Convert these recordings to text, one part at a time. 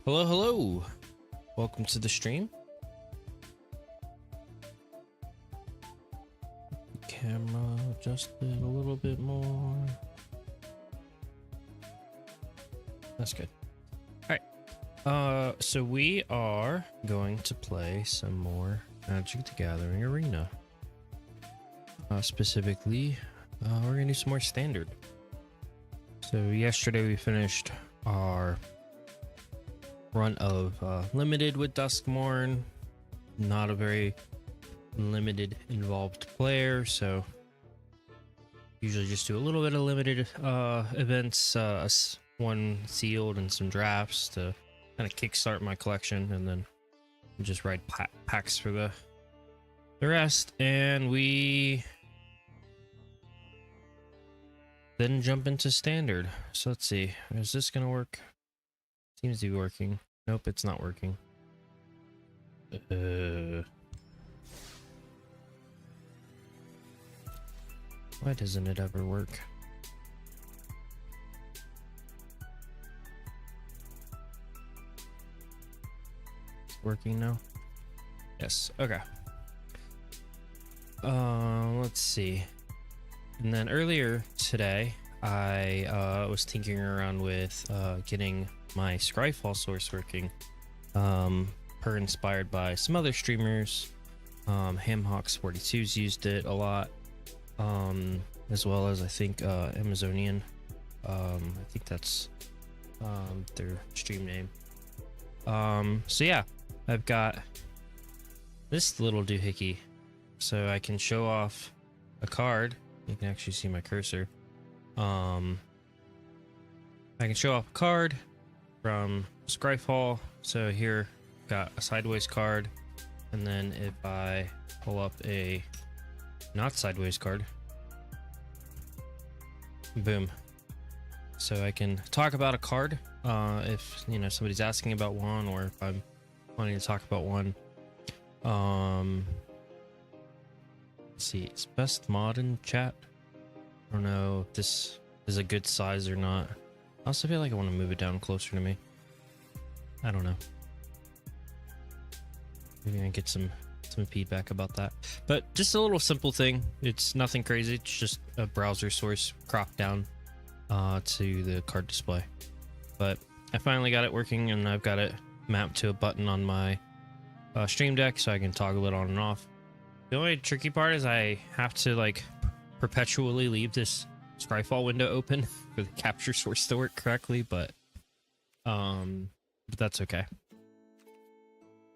Hello, hello. Welcome to the stream. Camera adjusted a little bit more. That's good. All right. So we are going to play some more Magic the Gathering Arena. Specifically, we're gonna do some more standard. So yesterday we finished our run of limited with Duskmourn. Not a very limited involved player, so usually just do a little bit of limited events, one sealed and some drafts to kind of kickstart my collection, and then just write packs for the rest. And we then jump into standard. So let's see, is this gonna work? Seems to be working. Nope, it's not working. Why doesn't it ever work? It's working now? Yes, okay. Let's see. And then earlier today, I was tinkering around with getting my Scryfall source working, per inspired by some other streamers. Hamhawks42's used it a lot, as well as I think Amazonian. I think that's their stream name. So yeah, I've got this little doohickey, so I can show off a card. You can actually see my cursor. I can show off a card from Scryfall. So here, got a sideways card, and then if I pull up a not sideways card, boom. So I can talk about a card if somebody's asking about one, or if I'm wanting to talk about one. Let's see, it's best mod in chat. I don't know if this is a good size or not. I also feel like I want to move it down closer to me. I don't know. Maybe I can get some feedback about that. But just a little simple thing. It's nothing crazy. It's just a browser source cropped down to the card display. But I finally got it working, and I've got it mapped to a button on my Stream Deck, so I can toggle it on and off. The only tricky part is I have to perpetually leave this Scryfall window open for the capture source to work correctly, but that's okay.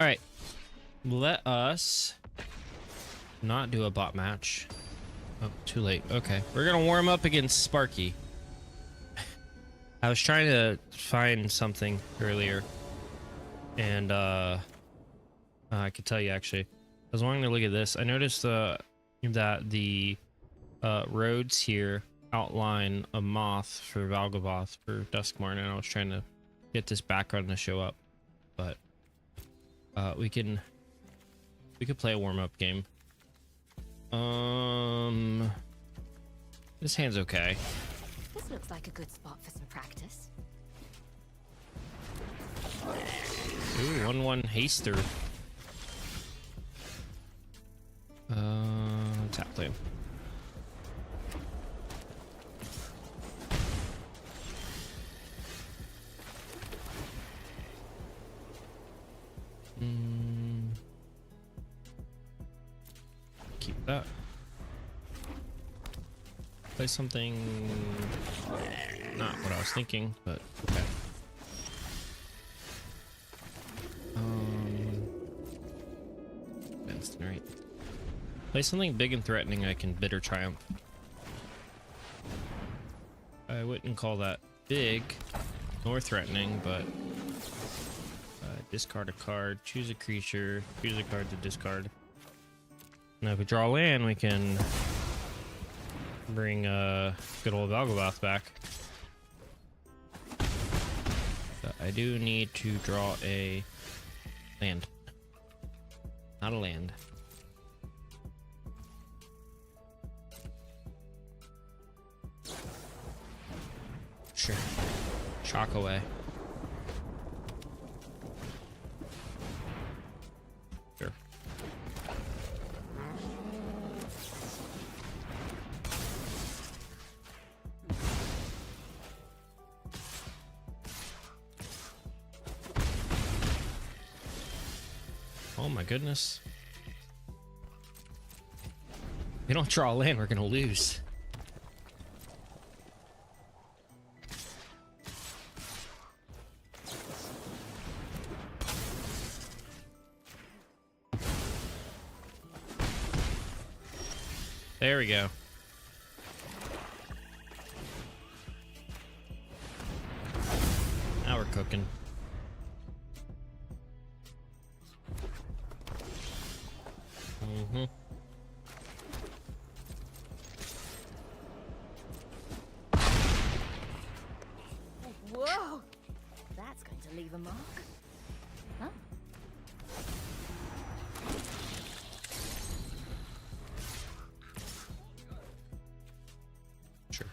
All right, let us not do a bot match. Oh, too late. Okay, we're gonna warm up against Sparky. I was trying to find something earlier, and I could tell you actually. I was wanting to look at this. I noticed that the roads here outline a moth for Valgavoth for Duskmourn, and I was trying to get this background to show up, but we could play a warm-up game. This hand's okay. This looks like a good spot for some practice. Ooh, 1/1 haster. Tap land. Keep that. Play something not what I was thinking, but okay. Instant, right? Play something big and threatening I can Bitter Triumph. I wouldn't call that big nor threatening, but discard a card, choose a creature, choose a card to discard. Now if we draw land, we can bring good old Valgavoth back. But I do need to draw a land. Not a land. Sure. Chalk away. my goodness. If we don't draw land, we're gonna lose. There we go. Now we're cooking. Mm-hmm. Whoa! That's going to leave a mark. Huh? Sure.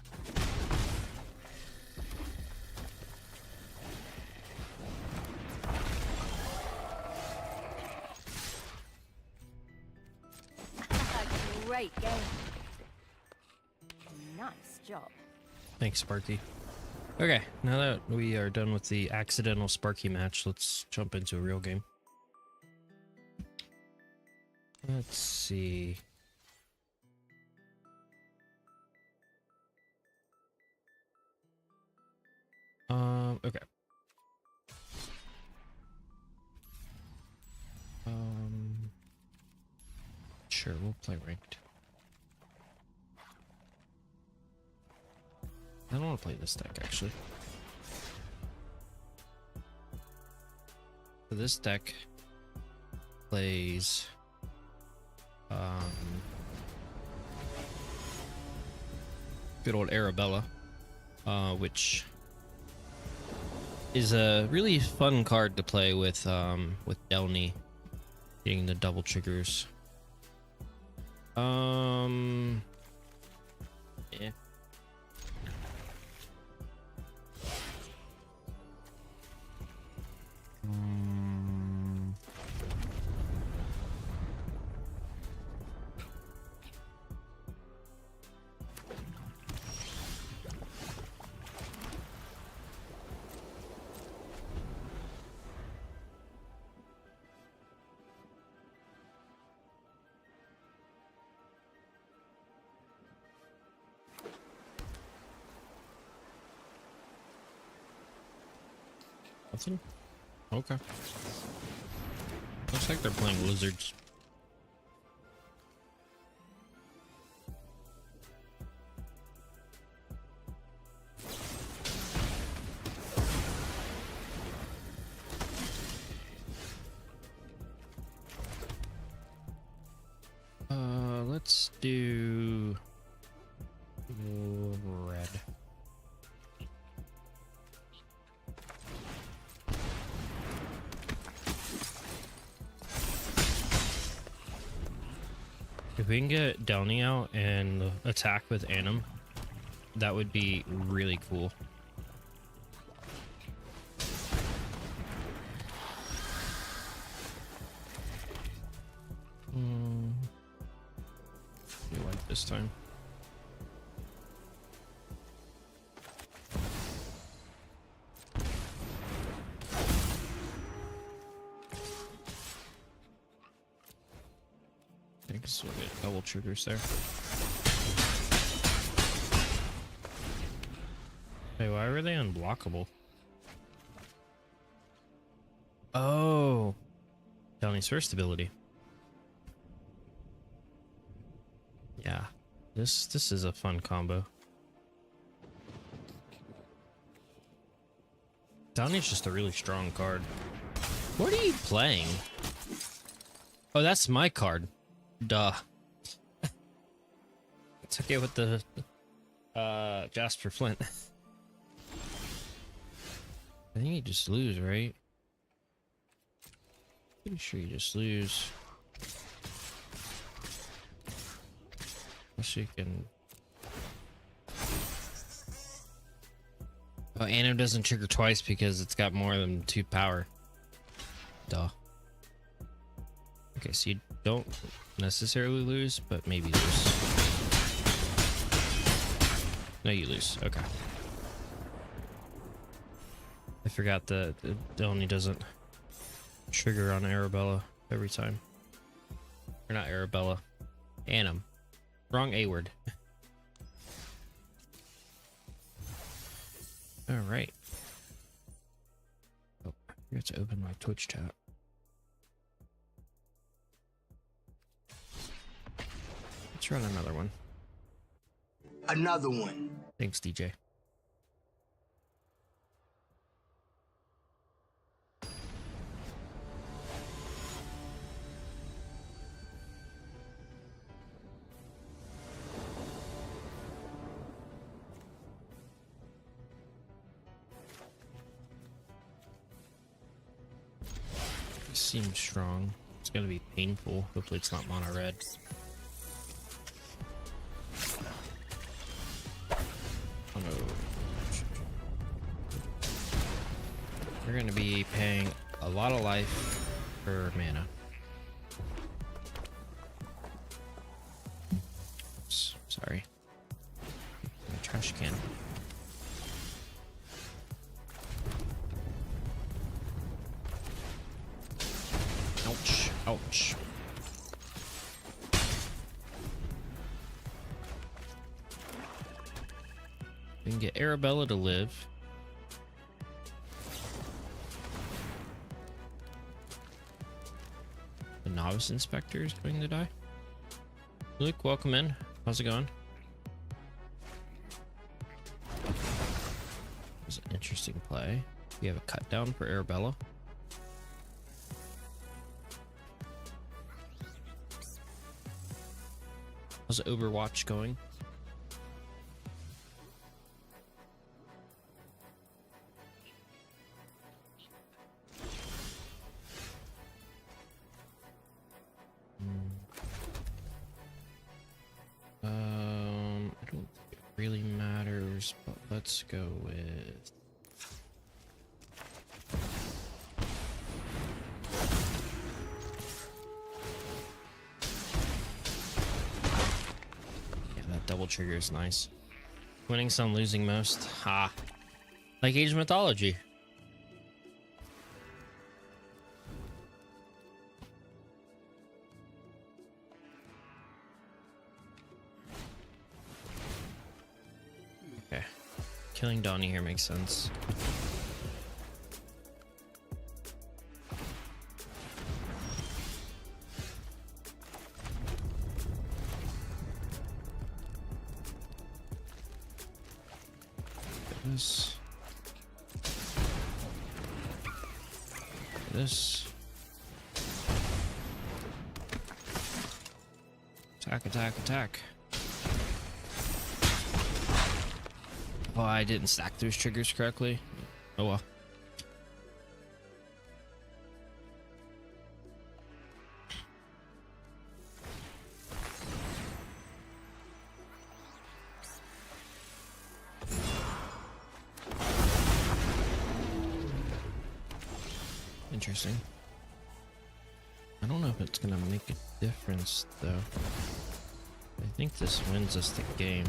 Great game. Nice job. Thanks, Sparky. Okay, now that we are done with the accidental Sparky match, let's jump into a real game. Let's see. Okay. Sure, we'll play ranked. I don't want to play this deck, actually. So this deck plays good old Arabella, which is a really fun card to play with Delny getting the double triggers. Yeah. Nothing? Okay. Looks like they're playing lizards. Let's do red. If we can get Delny out and attack with Anim, that would be really cool. You like this time? I think this will get double triggers there. Hey, why were they unblockable? Oh, Delny's first ability. Yeah, this is a fun combo. Delny's just a really strong card. What are you playing? Oh, that's my card. Duh. It's okay with the Jasper Flint. I think you just lose, right? Pretty sure you just lose. Unless you can. Oh, Anim doesn't trigger twice because it's got more than 2 power. Duh. Okay, so you don't necessarily lose, but maybe lose. No, you lose. Okay. I forgot that it only doesn't trigger on Arabella. every time. Or not Arabella. Annam. Wrong A word. Alright. Oh, I forgot to open my Twitch chat. Let's run another one. Another one. Thanks, DJ. Seems strong. It's gonna be painful. Hopefully it's not mono red. Oh no. We're gonna be paying a lot of life for mana. Oops, sorry. My trash can. Ouch, ouch. We can get Arabella to live. The novice inspector is going to die. Luke, welcome in. How's it going? It's an interesting play. We have a cut down for Arabella. How's Overwatch going? I don't think it really matters, but let's go with double trigger is nice. Winning some, losing most. Ha. Like Age of Mythology. Okay. Killing Donnie here makes sense. This. Attack, attack, attack. Oh, I didn't stack those triggers correctly. Oh well. Interesting. I don't know if it's gonna make a difference though. I think this wins us the game.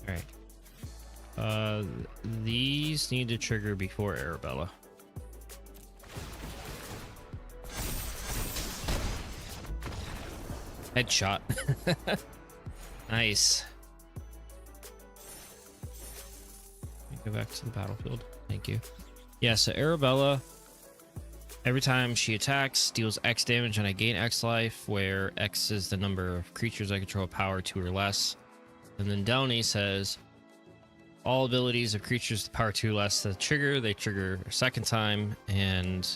Alright. These need to trigger before Arabella. Headshot. Nice. Go back to the battlefield. Thank you. Yeah, so Arabella, every time she attacks, deals X damage and I gain X life, where X is the number of creatures I control, power 2 or less. And then Downey says, all abilities of creatures with power 2 or less that trigger, they trigger a second time, and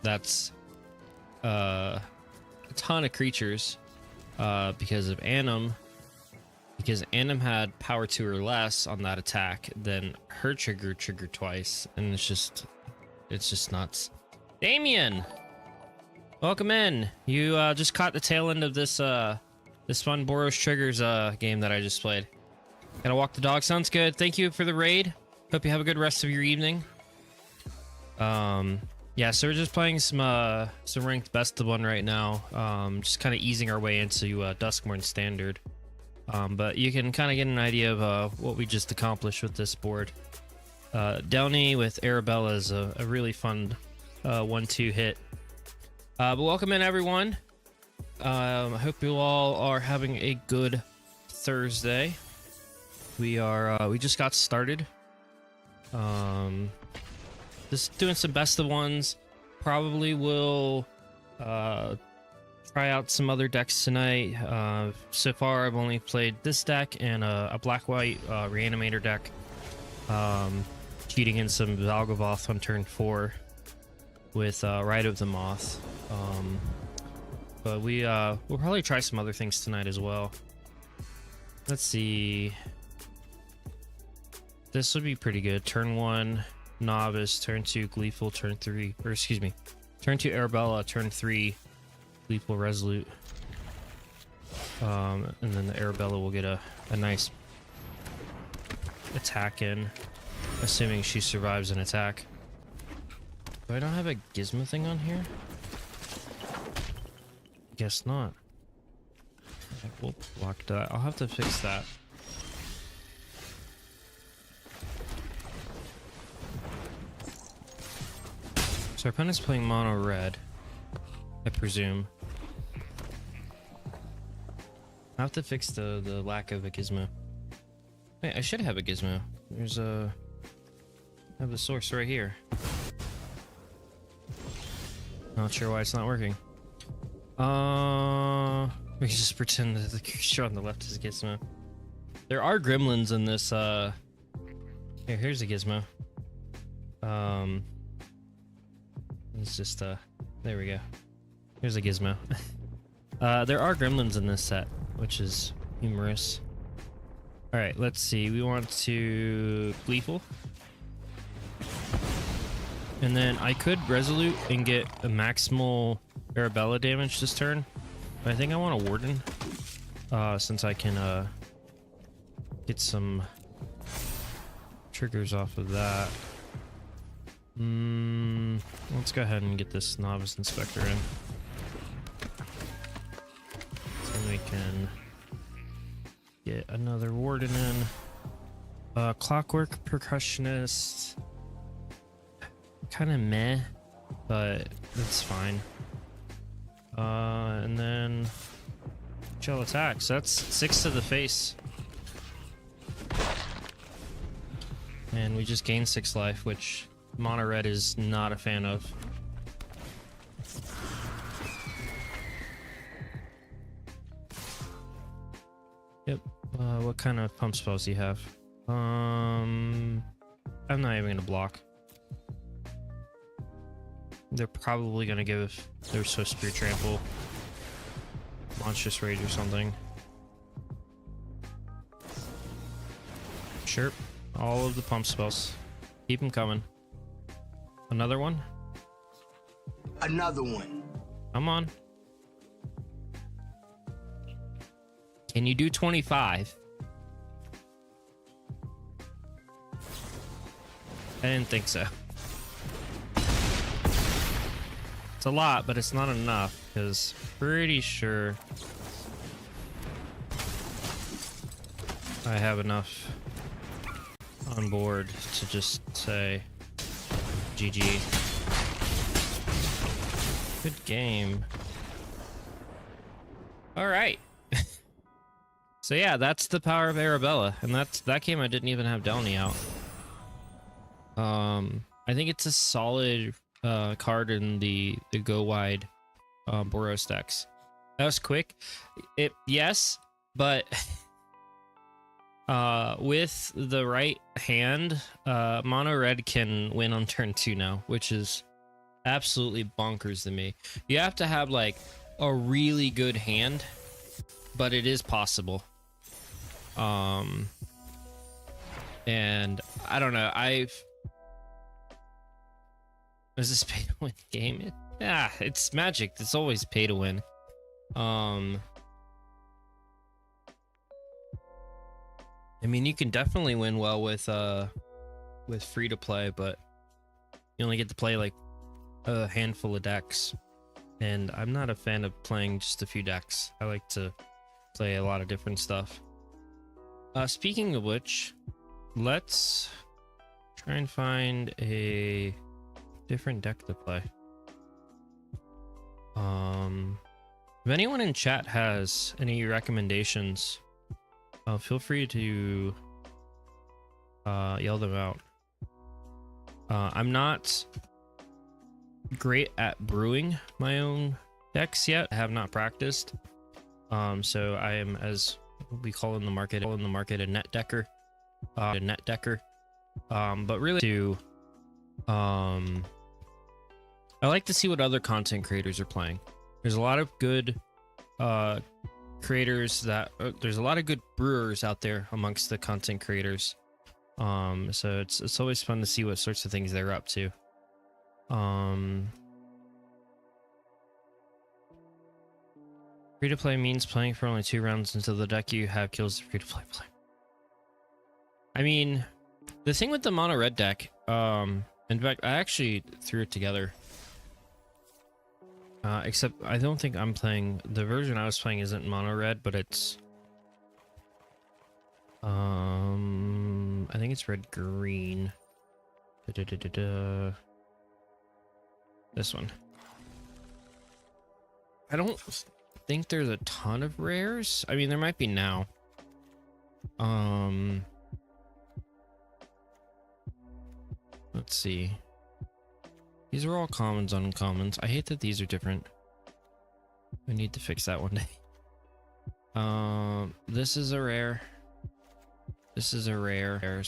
that's a ton of creatures because of Annam. Because Annam had power 2 or less on that attack, then her triggered twice, and it's just nuts. Damien, welcome in. You just caught the tail end of this this fun Boros Triggers game that I just played. Gotta walk the dog. Sounds good. Thank you for the raid. Hope you have a good rest of your evening. Yeah, so we're just playing some ranked best of one right now. Just kind of easing our way into Duskmorn standard. But you can kind of get an idea of what we just accomplished with this board. Delny with Arabella is a really fun 1-2 hit. But welcome in, everyone. I hope you all are having a good Thursday. We just got started. Just doing some best of ones. Probably will try out some other decks tonight. So far I've only played this deck and a black-white reanimator deck. Cheating in some Valgavoth on turn 4 with Rite of the Moth. But we'll probably try some other things tonight as well. Let's see. This would be pretty good. Turn 1 Novice, turn 2 Gleeful, turn 3, or excuse me, turn 2 Arabella, turn 3 Gleeful Resolute. And then the Arabella will get a nice attack in, assuming she survives an attack. Do I don't have a gizmo thing on here? Guess not. We'll block that. I'll have to fix that. So our opponent's playing mono red, I presume. I have to fix the lack of a gizmo. Wait, I should have a gizmo. There's I have the source right here. Not sure why it's not working. We can just pretend that the creature on the left is a gizmo. There are gremlins in this. Here's a gizmo. It's just there we go. Here's a gizmo. There are gremlins in this set, which is humorous. All right, let's see. We want to Gleeful, and then I could Resolute and get a maximal Arabella damage this turn, but I think I want a Warden, since I can get some triggers off of that. Let's go ahead and get this Novice Inspector in. So we can get another Warden in. Clockwork Percussionist. Kind of meh, but that's fine. And then Shell Attack. So that's 6 to the face. And we just gained 6 life, which Mono Red is not a fan of. Yep. What kind of pump spells do you have? I'm not even gonna block. They're probably gonna give their Swift Spear Trample, Monstrous Rage or something. Sure. All of the pump spells. Keep them coming. Another one? Another one. Come on. Can you do 25? I didn't think so. It's a lot, but it's not enough, because pretty sure I have enough on board to just say GG. Good game. All right. So yeah, that's the power of Arabella, and that game I didn't even have Delny out. I think it's a solid card in the go wide Boros decks. That was quick. Yes, but with the right hand, mono red can win on turn 2 now, which is absolutely bonkers to me. You have to have like a really good hand, but it is possible. And I don't know, is this pay to win game? It's Magic. It's always pay to win. I mean, you can definitely win well with free to play, but you only get to play like a handful of decks, and I'm not a fan of playing just a few decks. I like to play a lot of different stuff. Speaking of which, let's try and find a different deck to play. If anyone in chat has any recommendations, feel free to yell them out. I'm not great at brewing my own decks yet. I have not practiced. So I am, as we call in the market, a net decker. But really I like to see what other content creators are playing. There's a lot of good creators that there's a lot of good brewers out there amongst the content creators. So it's always fun to see what sorts of things they're up to. Free to play means playing for only 2 rounds until the deck you have kills the free to play player. I mean, the thing with the mono red deck, in fact, I actually threw it together. Except I don't think I'm playing, the version I was playing isn't mono red, but it's I think it's red green. This one. I don't think there's a ton of rares. I mean, there might be now. Let's see. These are all commons, uncommons. I hate that these are different. We need to fix that one day. This is a rare. This is a rare.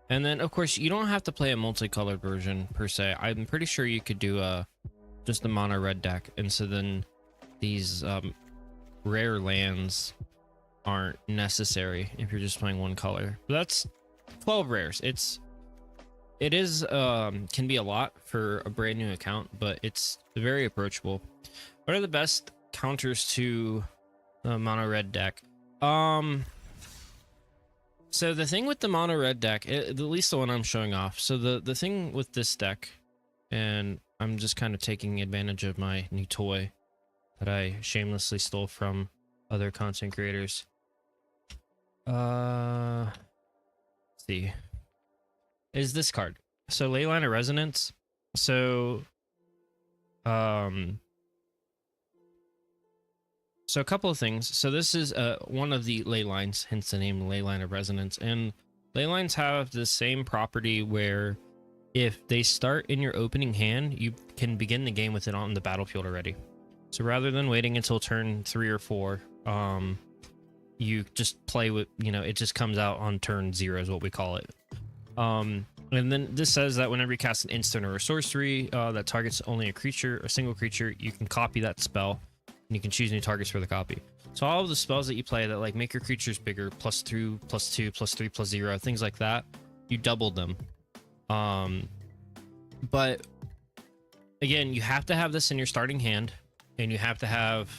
And then, of course, you don't have to play a multicolored version per se. I'm pretty sure you could do just the mono red deck, and so then these rare lands aren't necessary if you're just playing one color. But that's 12 rares. It is can be a lot for a brand new account, but it's very approachable. What are the best counters to the mono red deck? So the thing with the mono red deck, at least the one I'm showing off. So the thing with this deck, and I'm just kind of taking advantage of my new toy that I shamelessly stole from other content creators. Let's see. Is this card. So Leyline of Resonance. So a couple of things. So this is one of the ley lines, hence the name Leyline of Resonance. And ley lines have the same property where if they start in your opening hand, you can begin the game with it on the battlefield already. So rather than waiting until turn 3 or 4, you just play with, it just comes out on turn 0 is what we call it. And then this says that whenever you cast an instant or a sorcery that targets only a single creature, you can copy that spell, and you can choose new targets for the copy. So all of the spells that you play that like make your creatures bigger, +2, +2, +3, +0, things like that, you doubled them. But again, you have to have this in your starting hand, and you have to have,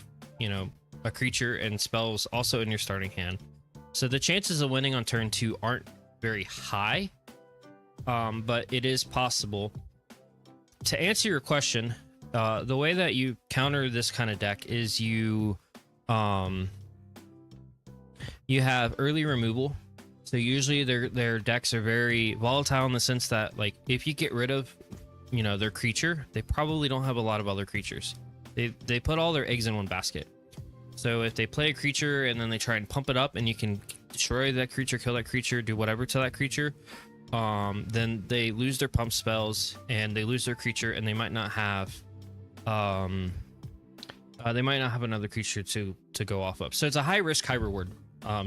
a creature and spells also in your starting hand. So the chances of winning on turn 2 aren't very high, but it is possible. To answer your question, the way that you counter this kind of deck is you have early removal. So usually their decks are very volatile in the sense that, like, if you get rid of their creature, they probably don't have a lot of other creatures. They put all their eggs in one basket. So if they play a creature and then they try and pump it up, and you can destroy that creature, kill that creature, do whatever to that creature, then they lose their pump spells and they lose their creature, and they might not have another creature to go off of. So it's a high risk, high reward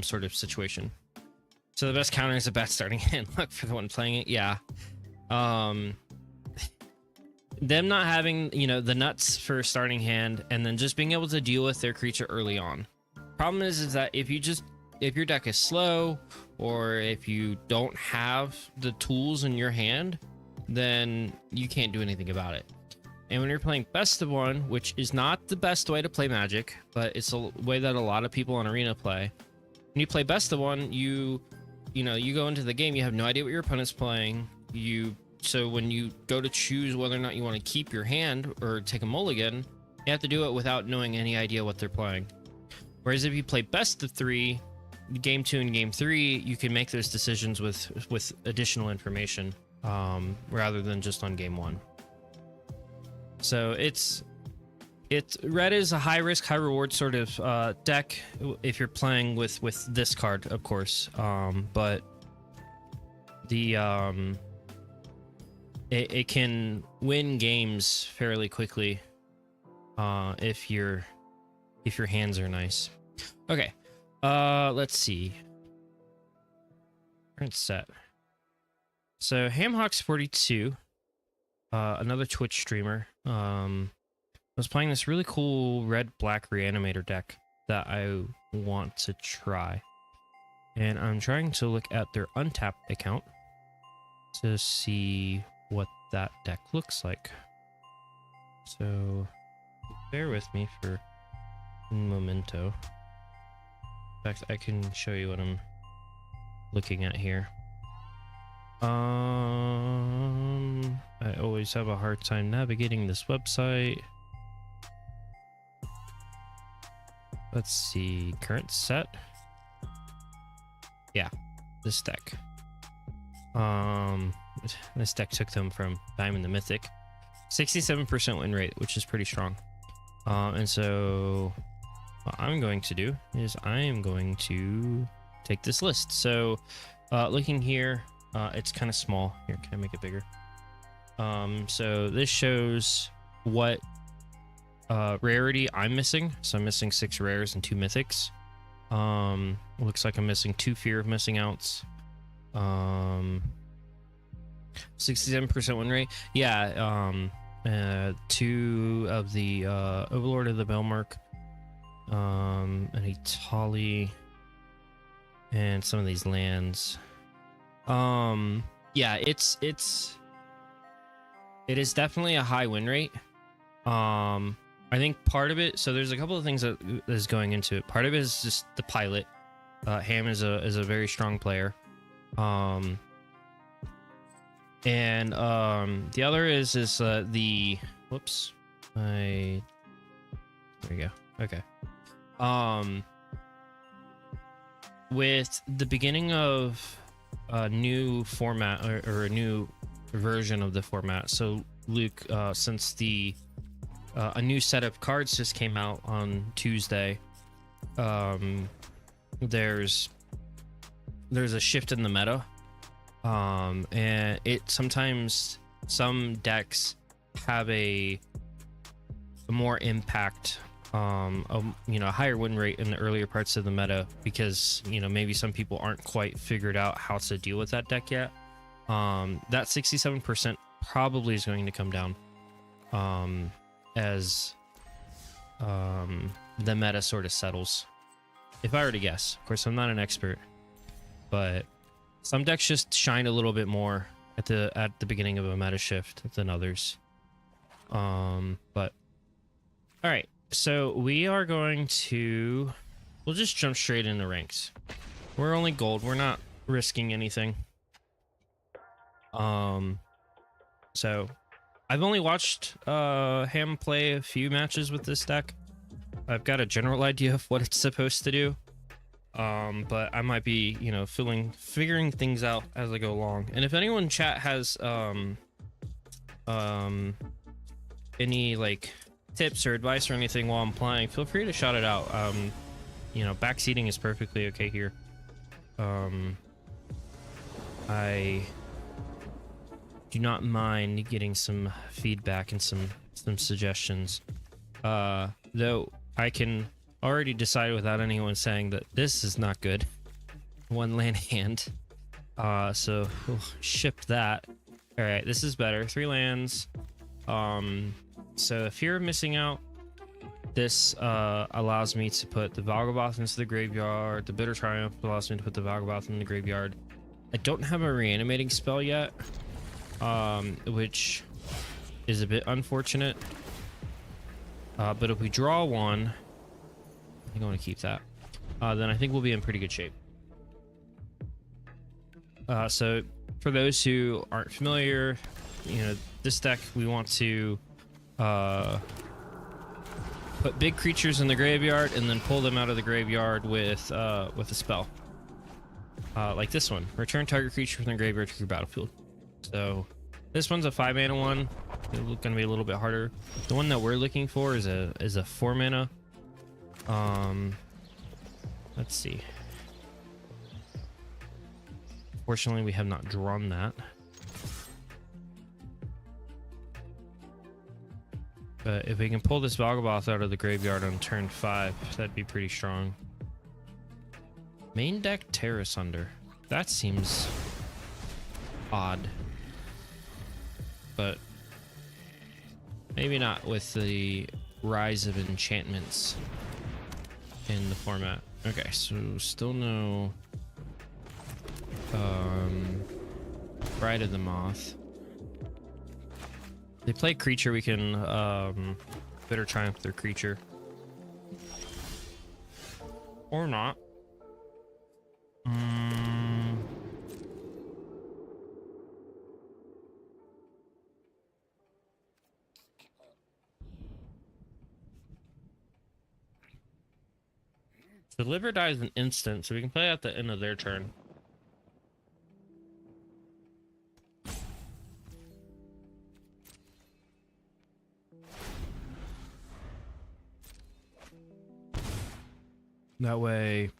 sort of situation. So the best counter is a bad starting hand. Look, for the one playing it, yeah. Them not having the nuts for starting hand, and then just being able to deal with their creature early on. Problem is that if your deck is slow, or if you don't have the tools in your hand, then you can't do anything about it. And when you're playing best of one, which is not the best way to play Magic, but it's a way that a lot of people on Arena play. When you play best of one, you go into the game, you have no idea what your opponent's playing. You so when you go to choose whether or not you want to keep your hand or take a mulligan, you have to do it without knowing any idea what they're playing. Whereas if you play best of 3, game 2 and game 3, you can make those decisions with additional information, rather than just on game 1. So it's red is a high risk, high reward sort of deck if you're playing with this card, of course. But the it can win games fairly quickly if your hands are nice. Okay, let's see. Current set. So Hamhawks42, another Twitch streamer, was playing this really cool red-black reanimator deck that I want to try. And I'm trying to look at their untapped account to see what that deck looks like. So bear with me for un momento. In fact, I can show you what I'm looking at here. I always have a hard time navigating this website. Let's see, current set. Yeah, this deck. This deck took them from Diamond to Mythic. 67% win rate, which is pretty strong. And so what I'm going to do is I am going to take this list. So looking here, it's kind of small. Here, can I make it bigger? So this shows what rarity I'm missing. So I'm missing 6 rares and 2 mythics. Looks like I'm missing 2 fear of missing outs. 67% win rate. Yeah, 2 of the Overlord of the Belmark, and a Tali, and some of these lands. Yeah, it is definitely a high win rate. I think part of it, so there's a couple of things that is going into it. Part of it is just the pilot. Ham is a very strong player. And the other is the whoops. There we go. Okay. With the beginning of a new format or a new version of the format. So Luke, since a new set of cards just came out on Tuesday, there's a shift in the meta, and sometimes some decks have a more impact, a higher win rate in the earlier parts of the meta, because maybe some people aren't quite figured out how to deal with that deck yet. That 67% probably is going to come down as the meta sort of settles, if I were to guess. Of course, I'm not an expert, but some decks just shine a little bit more at the beginning of a meta shift than others. But all right, so we'll just jump straight into ranks. We're only gold, we're not risking anything. So I've only watched Ham play a few matches with this deck. I've got a general idea of what it's supposed to do, but I might be figuring things out as I go along. And if anyone in chat has any like tips or advice or anything while I'm playing, feel free to shout it out. Backseating is perfectly okay here. I do not mind getting some feedback and some suggestions, though I can already decide without anyone saying that this is not good. 1 land hand, so we'll ship that. All right, this is better. 3 lands. So if you're missing out, this allows me to put the Valgaboth into the graveyard. The Bitter Triumph allows me to put the Valgaboth in the graveyard. I don't have a reanimating spell yet, which is a bit unfortunate. But if we draw one, I think I want to keep that. Then I think we'll be in pretty good shape. So for those who aren't familiar, you know, this deck we want to put big creatures in the graveyard and then pull them out of the graveyard with a spell. Like this one. Return target creature from the graveyard to your battlefield. So this one's a 5-mana one. It's gonna be a little bit harder. The one that we're looking for is a 4-mana. Let's see. Fortunately, we have not drawn that. But if we can pull this Valgaboth out of the graveyard on turn 5, that'd be pretty strong. Main deck Terrace Under. That seems odd. But maybe not with the rise of enchantments in the format. Okay, so still no Bride of the Moth. They play creature, we can Bitter Triumph their creature. Or not. Deliver dies an instant, so we can play at the end of their turn. That way,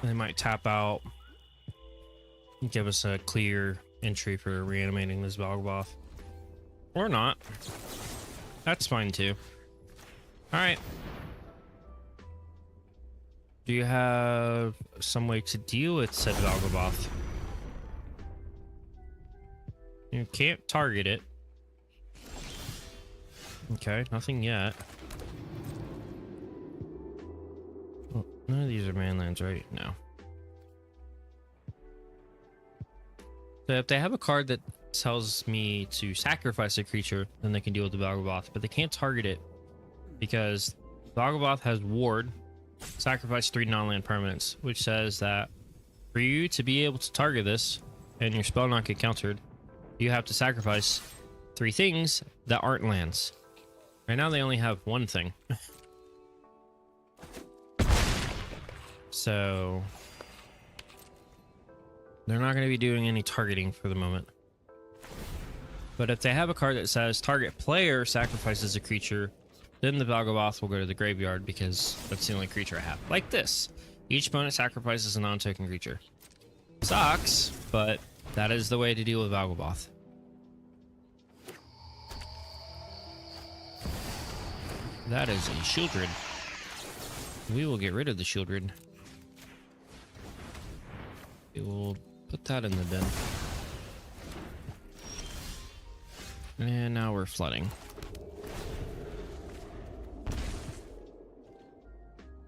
they might tap out and give us a clear entry for reanimating this Valgaboth. Or not. That's fine too. Alright. Do you have some way to deal with said Valgaboth? You can't target it. Okay, nothing yet. Oh, none of these are manlands, right? No. So if they have a card that tells me to sacrifice a creature, then they can deal with the Valgaboth, but they can't target it because Valgaboth has Ward, sacrifice 3 non-land permanents, which says that for you to be able to target this and your spell not get countered, you have to sacrifice 3 things that aren't lands. Right now they only have 1 thing. So they're not going to be doing any targeting for the moment. But if they have a card that says target player sacrifices a creature, then the Valgaboth will go to the graveyard because that's the only creature I have. Like this. Each opponent sacrifices a non-token creature. Sucks, but that is the way to deal with Valgaboth. That is a Shieldred. We will get rid of the Shieldred. We will put that in the bin. And now we're flooding.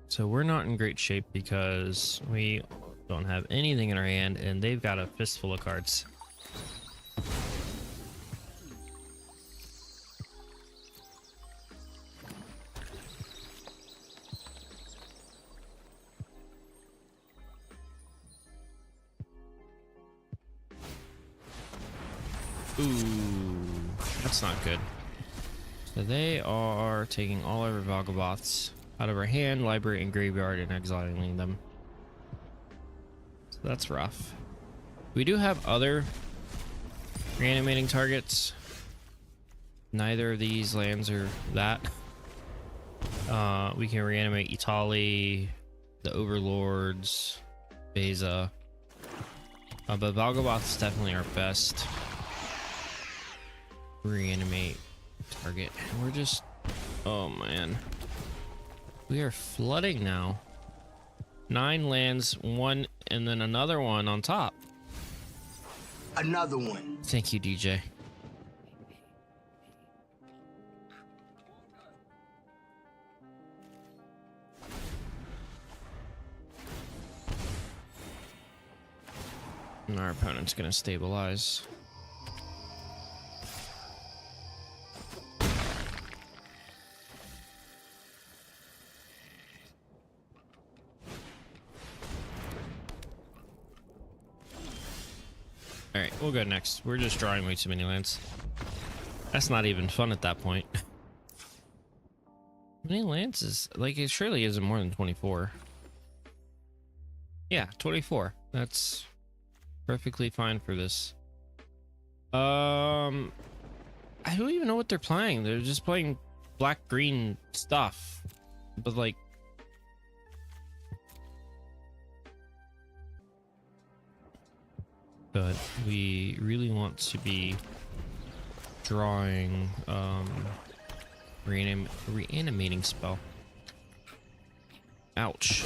So we're not in great shape because we don't have anything in our hand and they've got a fistful of cards. Ooh, that's not good. So they are taking all of our Valgaboths out of our hand, library, and graveyard and exiling them. So that's rough. We do have other reanimating targets. Neither of these lands are that. We can reanimate Itali, the Overlords, Beza. But Valgaboth is definitely our best reanimate target. And we're just... oh man. We are flooding now. 9 lands, 1, and then another one on top. Another one. Thank you, DJ. And our opponent's gonna stabilize. All right, we'll go next. We're just drawing way too many lands. That's not even fun at that point. How many lands is like it surely isn't more than 24. Yeah, 24. That's perfectly fine for this. I don't even know what they're playing. They're just playing black green stuff. But like but we really want to be drawing reanimating spell. Ouch.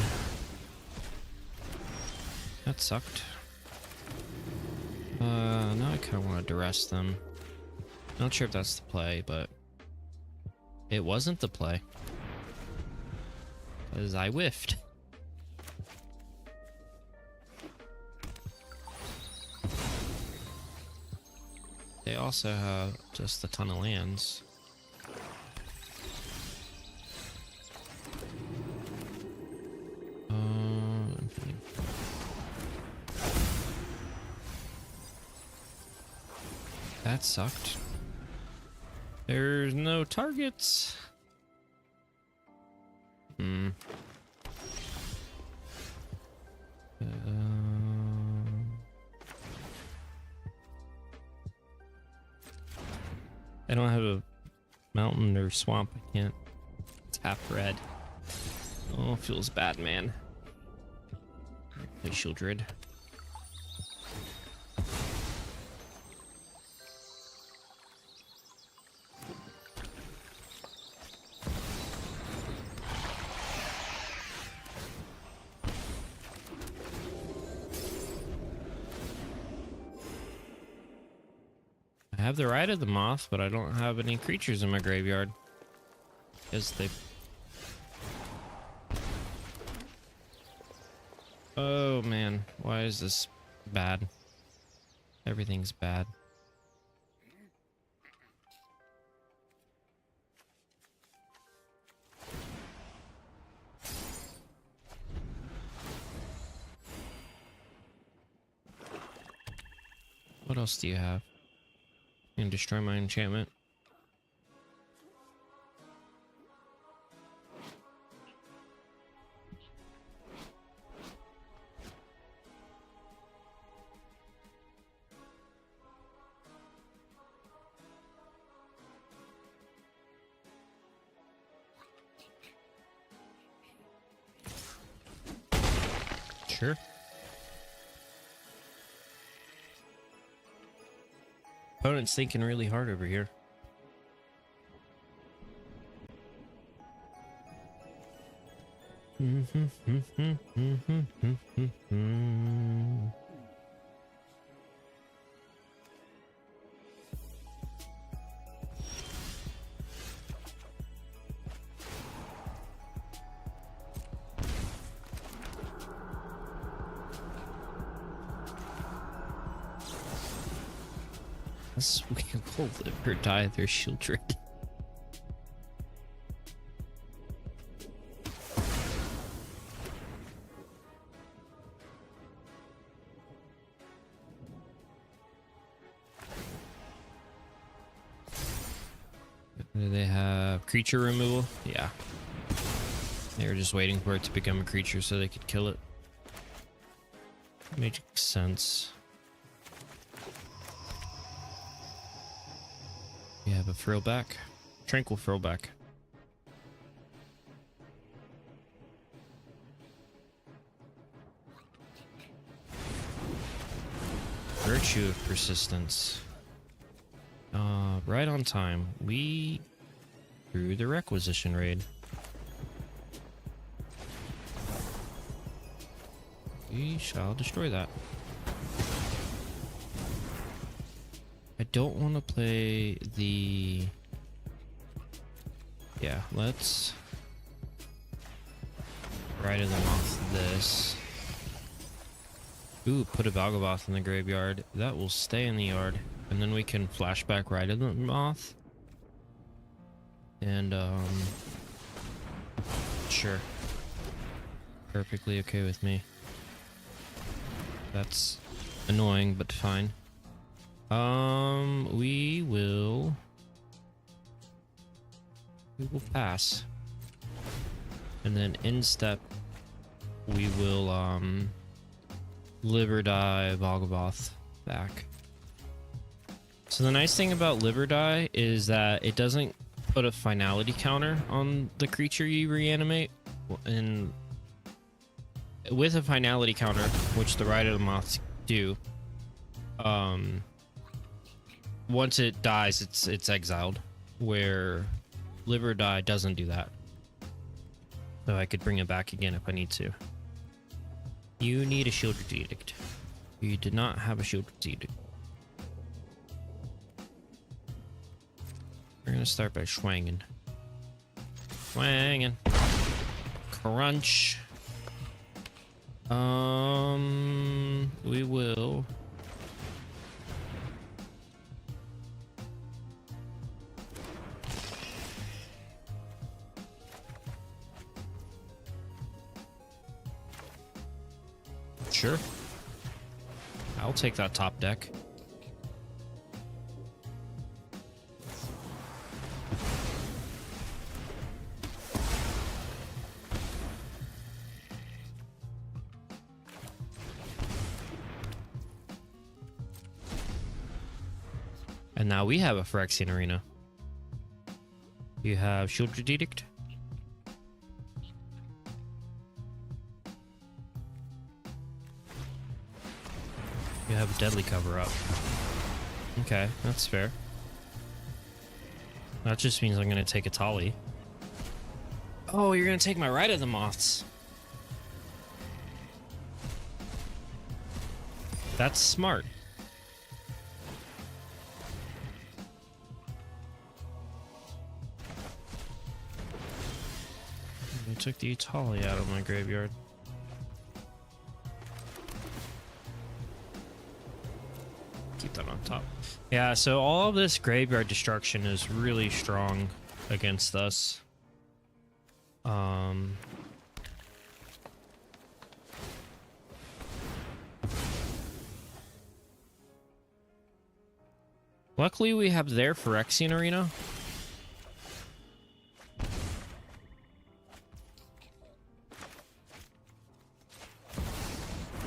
That sucked. Now I kind of want to duress them. Not sure if that's the play, but it wasn't the play. Because I whiffed. They also have just a ton of lands. That sucked. There's no targets. I don't have a mountain or swamp. I can't tap red. Oh, feels bad, man. Play Shieldred. I have the Ride of the Moth, but I don't have any creatures in my graveyard. Because they... Oh man, why is this bad? Everything's bad. What else do you have? And destroy my enchantment. Sure. Opponent's thinking really hard over here. We will live or die. Their Shieldred. Do they have creature removal? Yeah. They were just waiting for it to become a creature so they could kill it. Makes sense. We have a Frillback. Tranquil Frillback. Virtue of Persistence. Right on time. We drew the Requisition Raid. We shall destroy that. I don't want to play the... Yeah, let's... Ride of the Moth this. Ooh, put a Valgovath in the graveyard. That will stay in the yard. And then we can flashback Ride of the Moth. And, sure. Perfectly okay with me. That's annoying, but fine. We will pass. And then in step, we will live or die Bogoboth back. So the nice thing about live or die is that it doesn't put a finality counter on the creature you reanimate. And with a finality counter, which the Ride of the Moths do, once it dies, it's exiled. Where live or die doesn't do that. So I could bring it back again if I need to. You need a shield edict. You did not have a shield edict. We're gonna start by swanging. Swanging. Crunch. We will. Sure. I'll take that top deck. And now we have a Phyrexian Arena. You have Shieldred Edict. You have a Deadly Cover Up. Okay, that's fair. That just means I'm gonna take a Tali. Oh, you're gonna take my Ride of the Moths. That's smart. I took the Tali out of my graveyard. Keep that on top. Yeah, so all of this graveyard destruction is really strong against us. Luckily we have their Phyrexian Arena.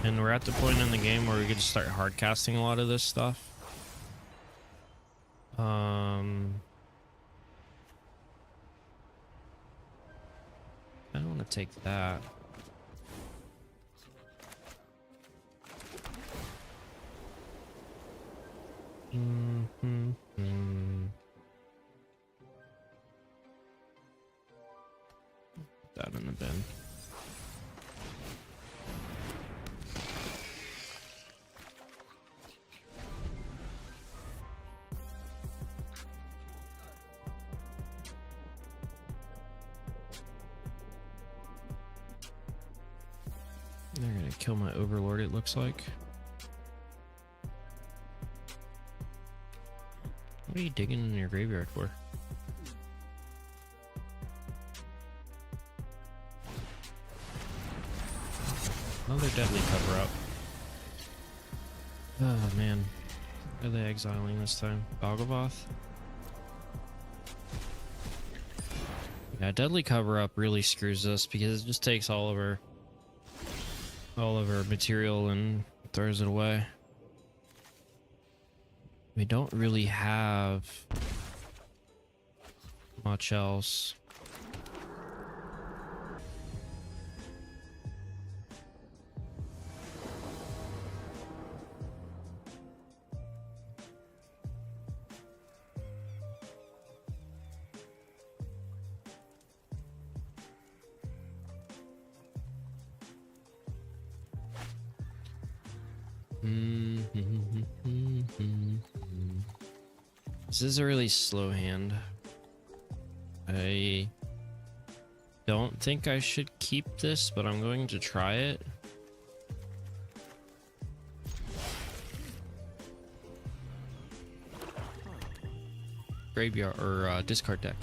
And we're at the point in the game where we can start hard casting a lot of this stuff. I don't want to take that. Put that in the bin. They're gonna kill my Overlord, it looks like. What are you digging in your graveyard for? Another Deadly Cover Up. Oh man. Are they exiling this time? Bogoboth? Yeah, Deadly Cover Up really screws us because it just takes all of our material and throws it away. We don't really have much else. This is a really slow hand. I don't think I should keep this, but I'm going to try it. Graveyard or discard deck.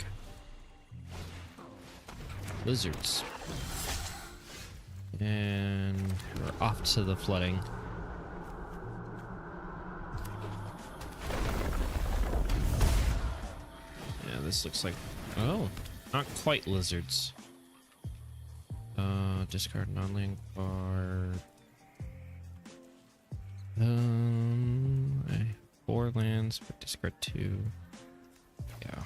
Lizards. And we're off to the flooding. This looks like, oh, not quite lizards. Discard non-land card. 4 lands, but discard 2. Yeah.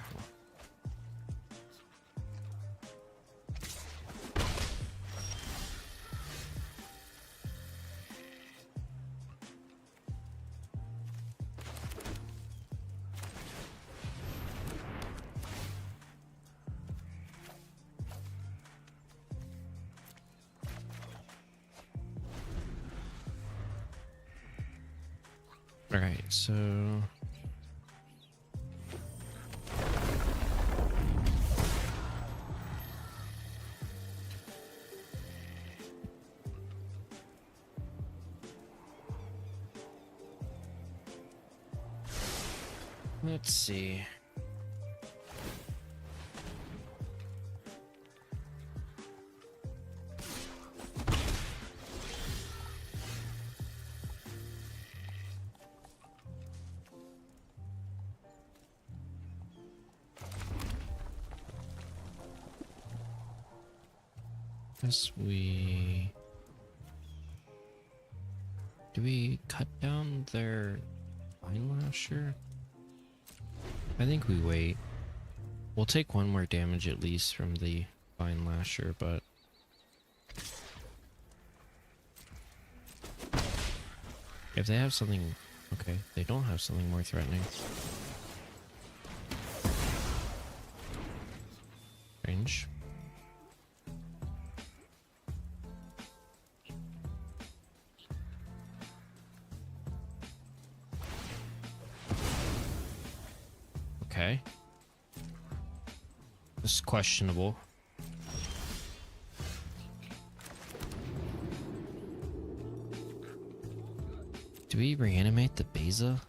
All right, so let's see. Guess do we cut down their Vine Lasher? I think we wait. We'll take 1 more damage at least from the Vine Lasher, but if they have something, okay, they don't have something more threatening. Range. Okay. This is questionable. Do we reanimate the Beza?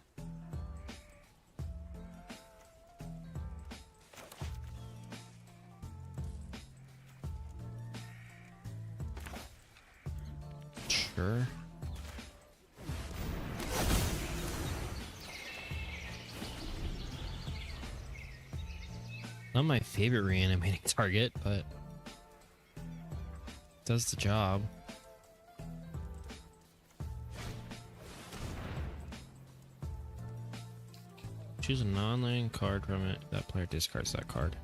Sure. Not my favorite reanimating target, but does the job. Choose a non-land card from it. That player discards that card.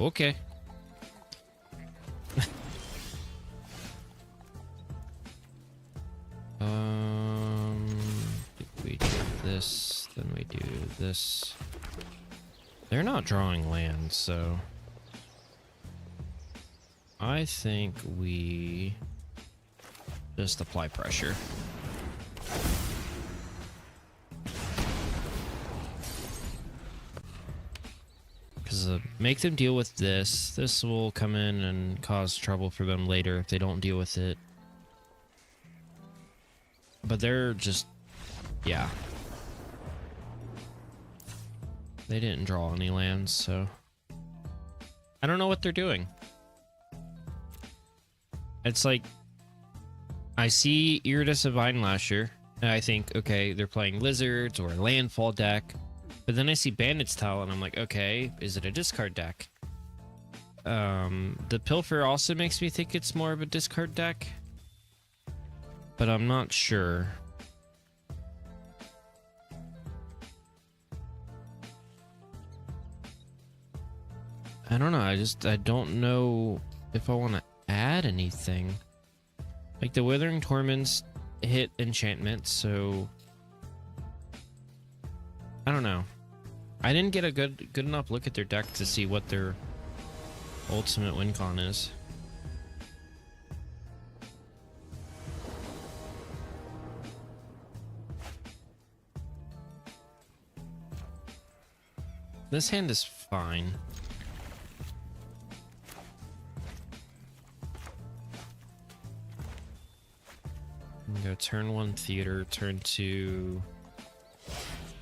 Okay. If we do this, then we do this. They're not drawing lands, so I think we just apply pressure. Because make them deal with this. This will come in and cause trouble for them later if they don't deal with it. But they're just, yeah. They didn't draw any lands, so I don't know what they're doing. It's like I see Iridescent Vine Lasher, and I think, okay, they're playing Lizards or a Landfall deck. But then I see Bandit's Towel, and I'm like, okay, is it a discard deck? The Pilfer also makes me think it's more of a discard deck, but I'm not sure. I don't know, I don't know if I want to add anything. Like the Withering Torments hit enchantment, so I don't know. I didn't get a good enough look at their deck to see what their ultimate win con is. This hand is fine. Go turn 1 Theater, turn 2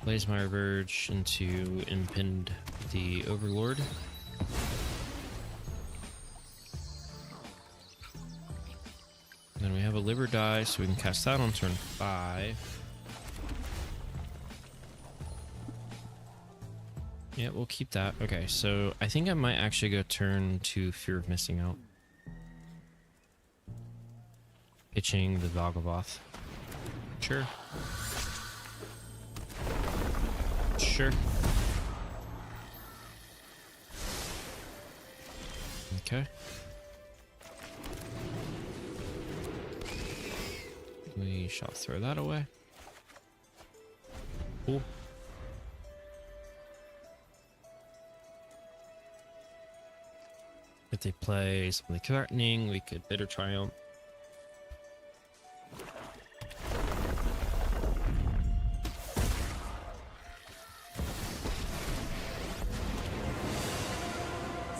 Blazemire Verge into Impend the Overlord. Then we have a Liver die, so we can cast that on turn 5. Yeah, we'll keep that. Okay, so I think I might actually go turn to Fear of Missing Out. Pitching the Valgavoth. Sure. Sure. Okay. We shall throw that away. Cool. If they play something threatening, we could Bitter Triumph.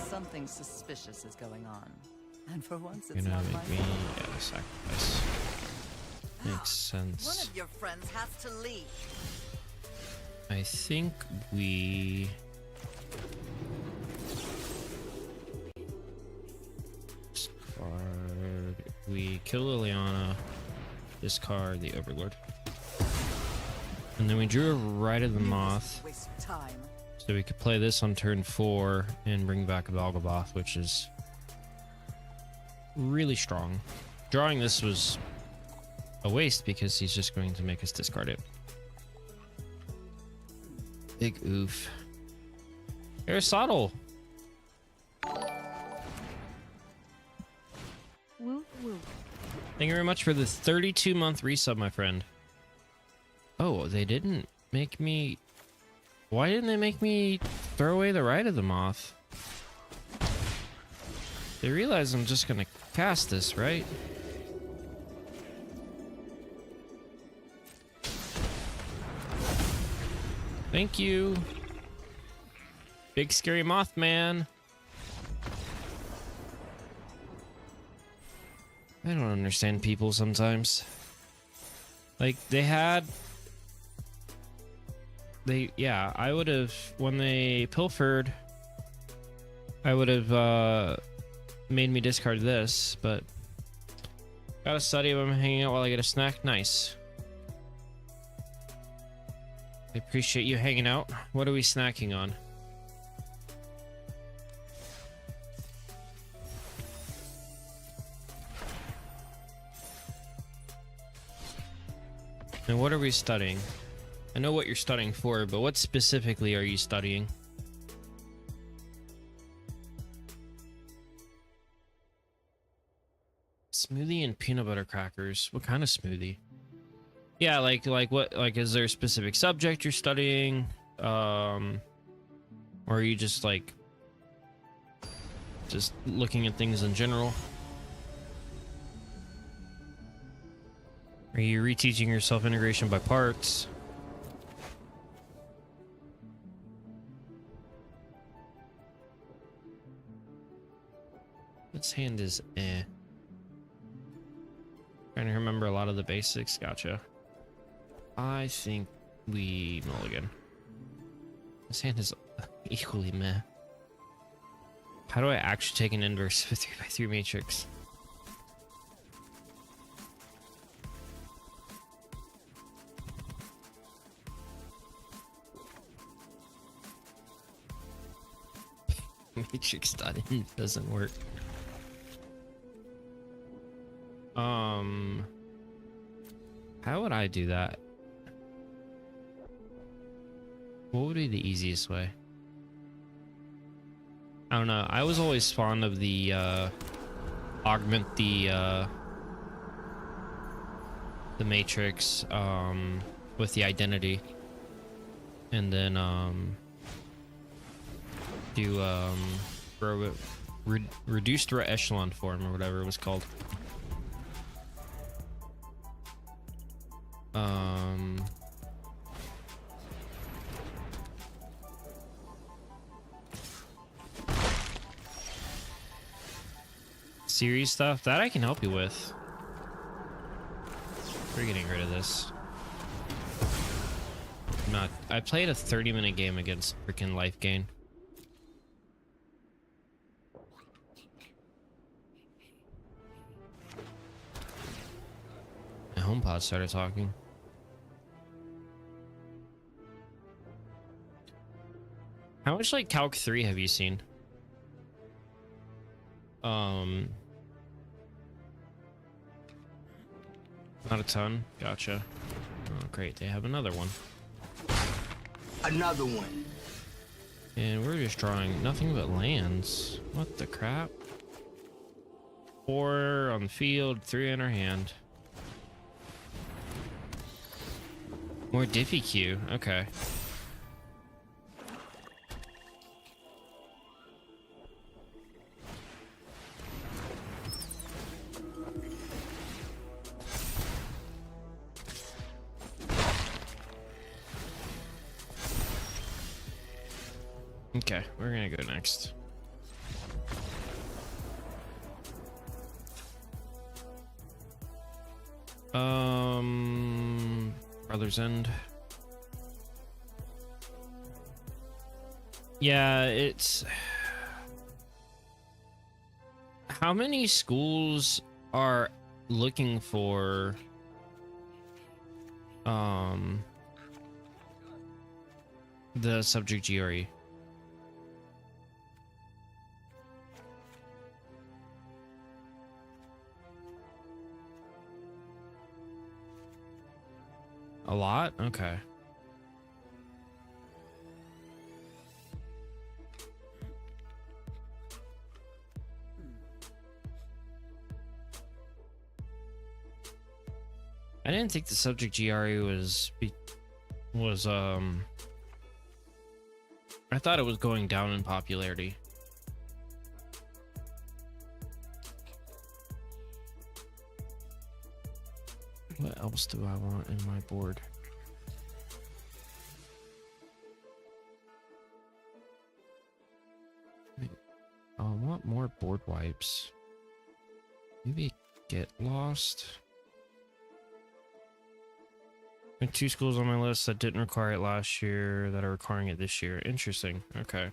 Something suspicious is going on. And for once You're it's gonna not my make me sacrifice. Makes One sense. of your friends has to leave. I think we discard. We kill Liliana, discard the Overlord, and then we drew a Rite of the Moth, Waste of time. so we could play this on turn 4 and bring back a Valgavoth, which is really strong. Drawing this was a waste because he's just going to make us discard it. Big oof. Aristotle. Woo woo. Thank you very much for the 32-month resub, my friend. Oh, they didn't make me... Why didn't they make me throw away the Rite of the Moth? They realize I'm just gonna cast this, right? Thank you. Big scary Mothman. I don't understand people sometimes. Like, yeah, I would have, when they pilfered, I would have made me discard this, but gotta study when I'm hanging out while I get a snack. Nice. I appreciate you hanging out. What are we snacking on? And what are we studying? I know what you're studying for, but what specifically are you studying? Smoothie and peanut butter crackers. What kind of smoothie? Yeah, like what? Like, is there a specific subject you're studying? Or are you just like just looking at things in general? Are you reteaching yourself integration by parts? This hand is eh. Trying to remember a lot of the basics. Gotcha. I think we mulligan. This hand is equally meh. How do I actually take an inverse of a 3x3 matrix? Matrix dotting doesn't work. How would I do that? What would be the easiest way? I don't know. I was always fond of the augment the matrix with the identity, and then do reduced echelon form or whatever it was called. Series stuff that I can help you with. We're getting rid of this. I played a 30-minute game against freaking Life Gain. My HomePod started talking. How much like Calc 3 have you seen? Not a ton. Gotcha. Oh, great. They have another one. Another one. And we're just drawing nothing but lands. What the crap? 4 on the field, 3 in our hand. More Diffie Q. Okay. Okay, we're gonna go next. Brother's End. Yeah, it's... How many schools are looking for the subject GRE? A lot? Okay. I didn't think the subject GRE was I thought it was going down in popularity. What else do I want in my board? I want more board wipes. Maybe Get Lost. There are 2 schools on my list that didn't require it last year that are requiring it this year. Interesting. Okay.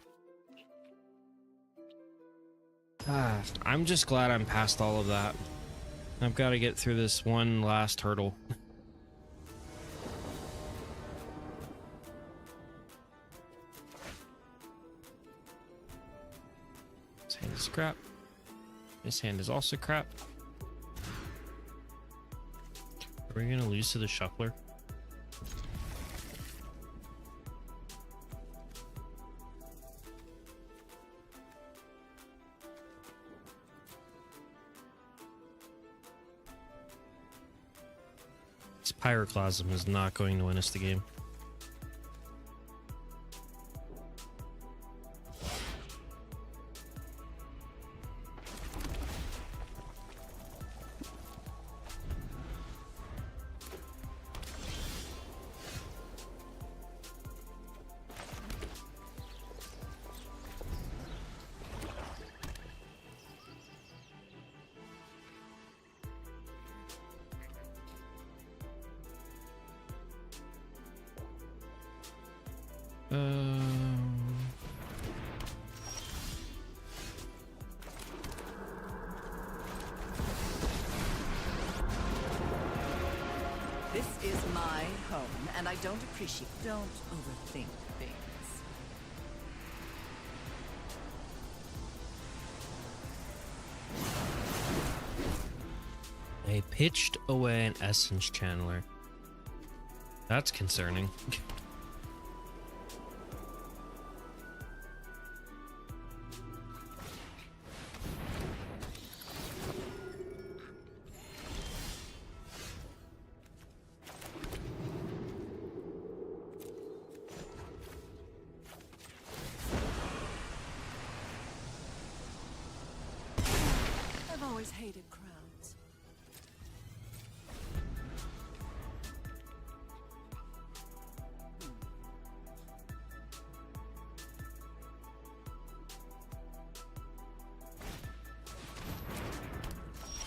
I'm just glad I'm past all of that. I've got to get through this one last hurdle. This hand is crap. This hand is also crap. Are we gonna lose to the shuffler? This Pyroclasm is not going to win us the game. This is my home, and I don't appreciate... Don't overthink things. They pitched away an Essence Channeler. That's concerning. I've always hated crowds.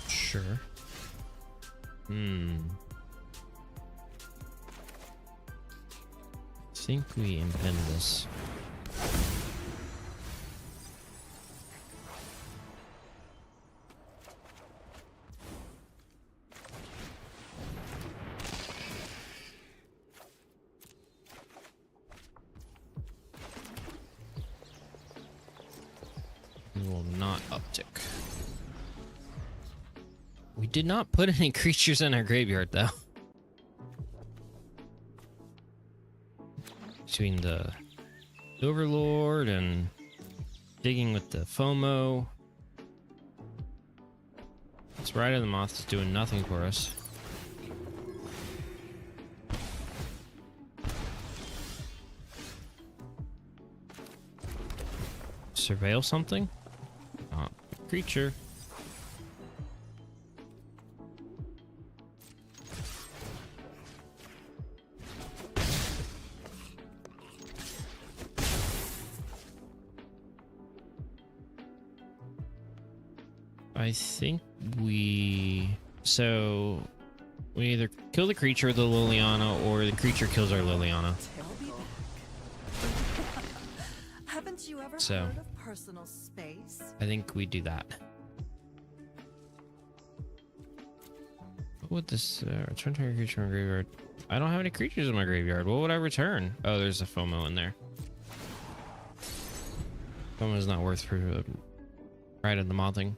Sure. I think we impend this. We will not uptick. We did not put any creatures in our graveyard, though. Between the Overlord and digging with the FOMO. This Ride of the Moth is doing nothing for us. Surveil something? Not creature. I think we either kill the creature with the Liliana or the creature kills our Liliana. I'll be back. Haven't you ever So. heard of personal space? I think we do that. What would this return to your creature in my graveyard? I don't have any creatures in my graveyard. What would I return? Oh, there's a FOMO in there. FOMO is not worth for Ride of the Mothing.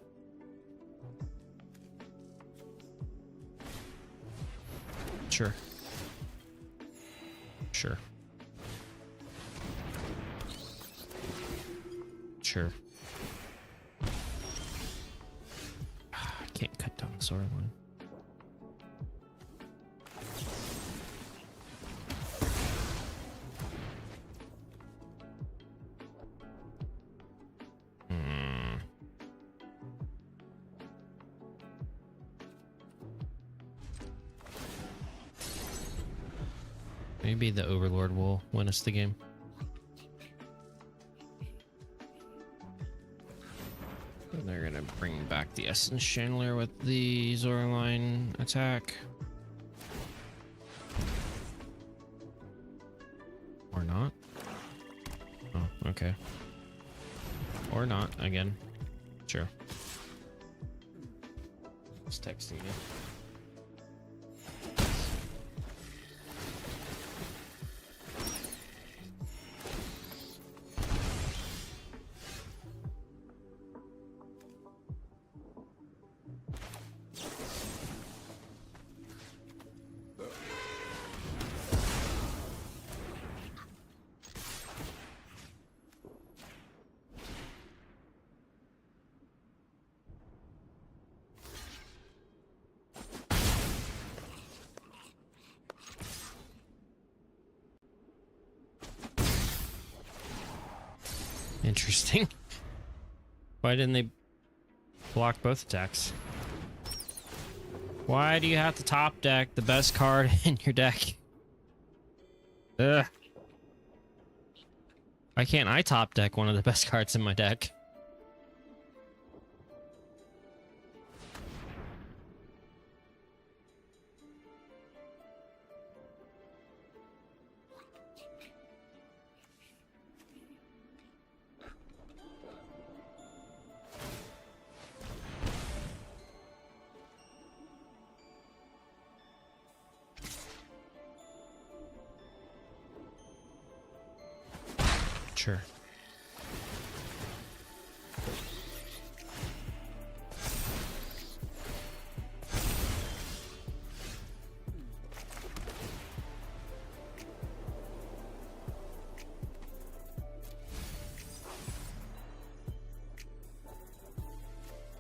Sure. Sure. Sure. I can't cut down the sword line. Maybe the Overlord will win us the game. And they're gonna bring back the Essence Chandelier with the Zoraline attack. Or not. Oh, okay. Or not, again. Sure. It's texting you. Interesting. Why didn't they block both attacks? Why do you have to top deck the best card in your deck? Ugh. Why can't I top deck one of the best cards in my deck? Sure.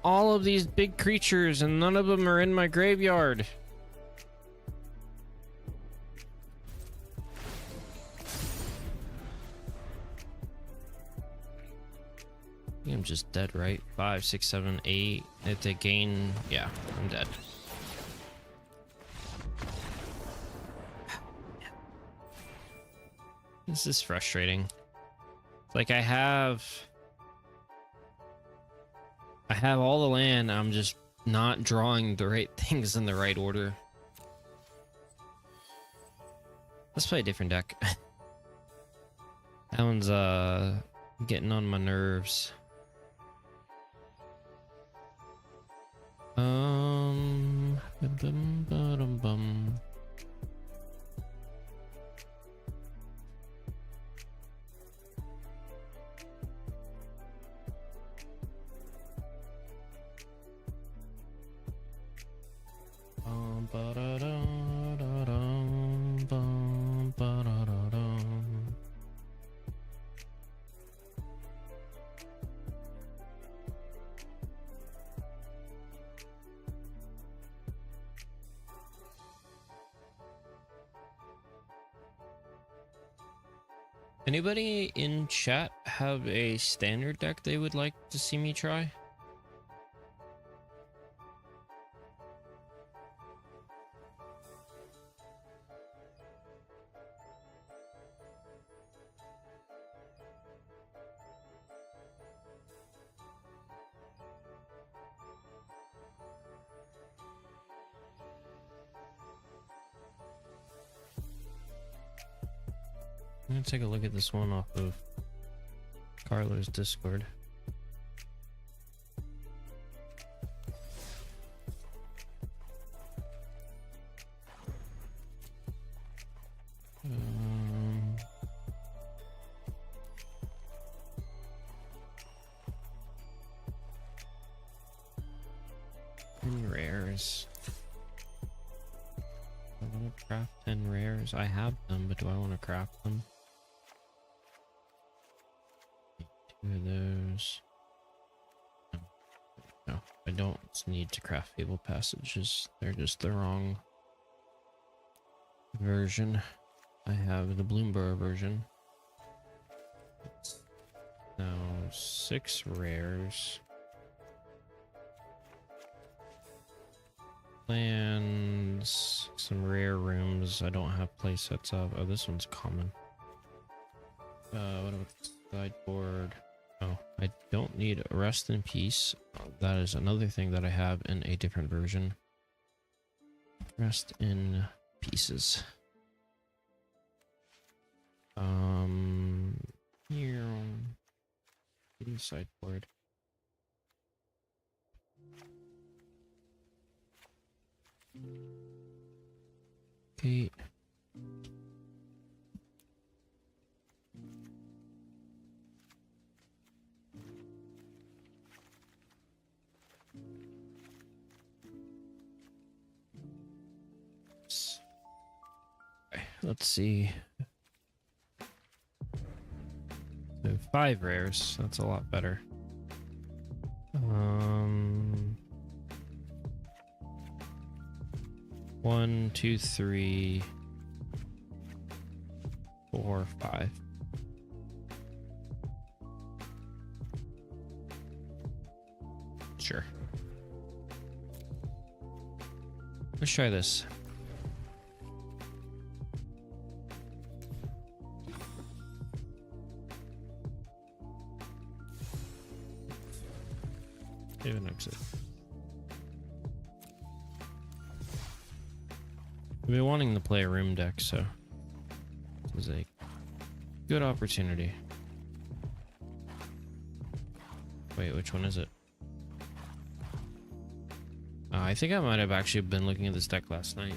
All of these big creatures and none of them are in my graveyard. I'm just dead, right? 5, 6, 7, 8. If they gain, yeah, I'm dead. This is frustrating. Like I have all the land. I'm just not drawing the right things in the right order. Let's play a different deck. That one's getting on my nerves. Bum. Ba-da-dum, bum, ba-da-da-dum. Anybody in chat have a standard deck they would like to see me try? I'm gonna take a look at this one off of Carlo's Discord. Rares. I want to craft 10 rares. I have them, but do I want to craft them? 2 of those. No, I don't need to craft Fable Passages. They're just the wrong version. I have the Bloomborough version. Now 6 rares. Lands, some rare rooms I don't have play sets of. Oh, this one's common. What about the sideboard? Oh, I don't need Rest in Peace. That is another thing that I have in a different version. Rest in Pieces. Here. Sideboard. Okay. Let's see. So 5 rares. That's a lot better. 1, 2, 3, 4, 5. Sure. Let's try this. Save and exit. I've been wanting to play a room deck, so this is a good opportunity. Wait, which one is it? I think I might have actually been looking at this deck last night.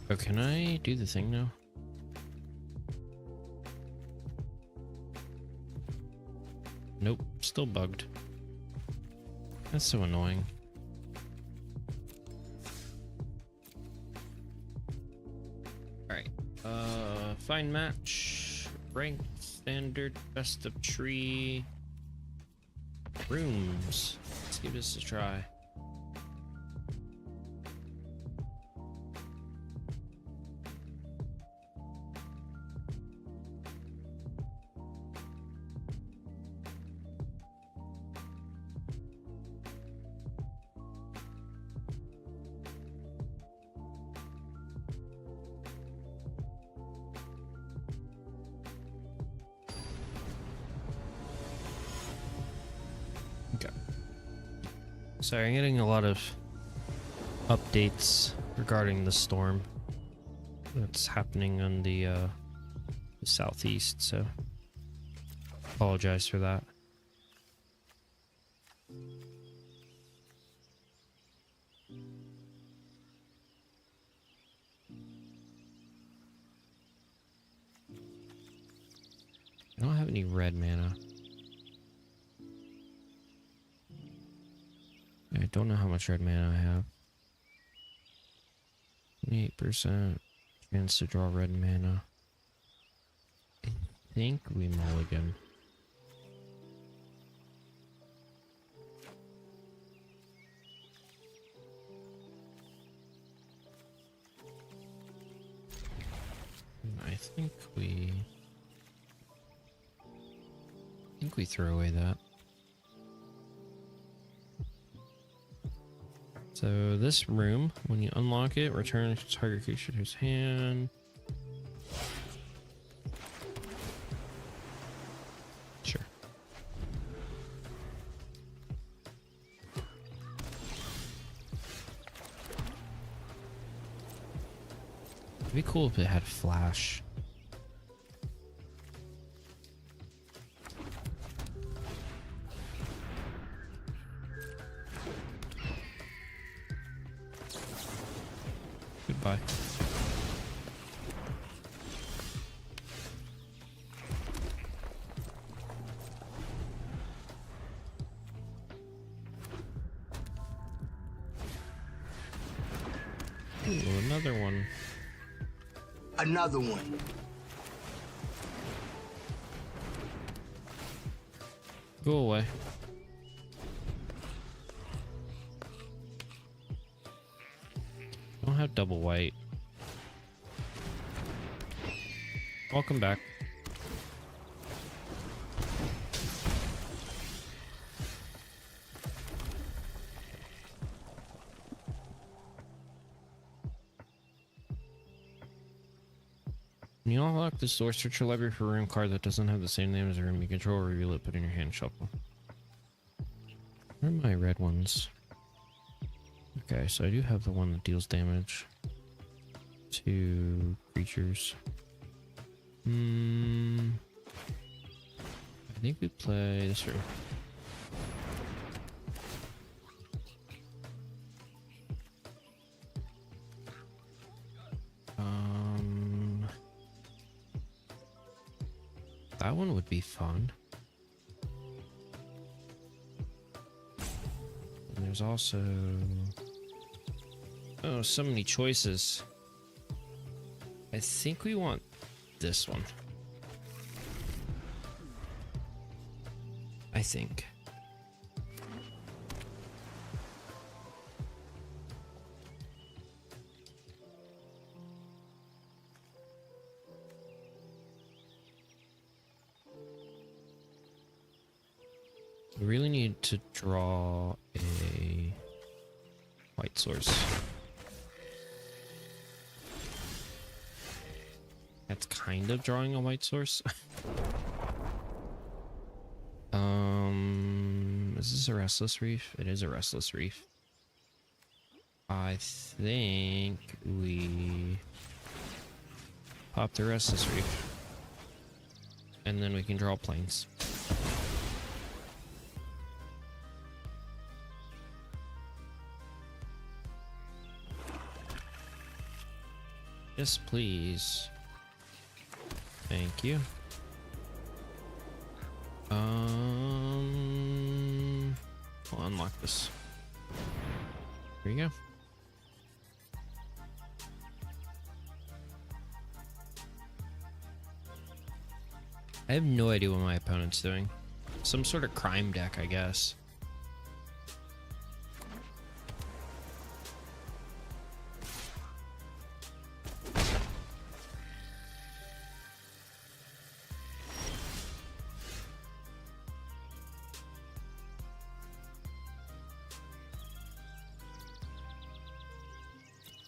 Oh, can I do the thing now? Nope, still bugged. That's so annoying. Alright. Find match. Ranked, standard, best of tree. Rooms. Let's give this a try. Sorry, I'm getting a lot of updates regarding the storm that's happening on the southeast, so apologize for that. I don't have any red mana. don't know how much red mana I have. 28% chance to draw red mana. I think we mulligan. I think we throw away that. So this room, when you unlock it, return target creature to his hand. Sure. It'd be cool if it had flash. Goodbye. Ooh, another one. Another one. Go away. Don't have double white. Welcome back. When you unlock this door, search your library for a room card that doesn't have the same name as the room you control, or reveal it, put it in your hand shuffle. Where are my red ones? Okay, so I do have the one that deals damage to creatures. I think we play this room. That one would be fun. And there's also... oh, so many choices. I think we want this one. I think. We really need to draw a white source. That's kind of drawing a white source. Is this a restless reef? It is a restless reef. I think we pop the restless reef. And then we can draw planes. Yes, please. Thank you. We'll unlock this. Here you go. I have no idea what my opponent's doing. Some sort of crime deck, I guess.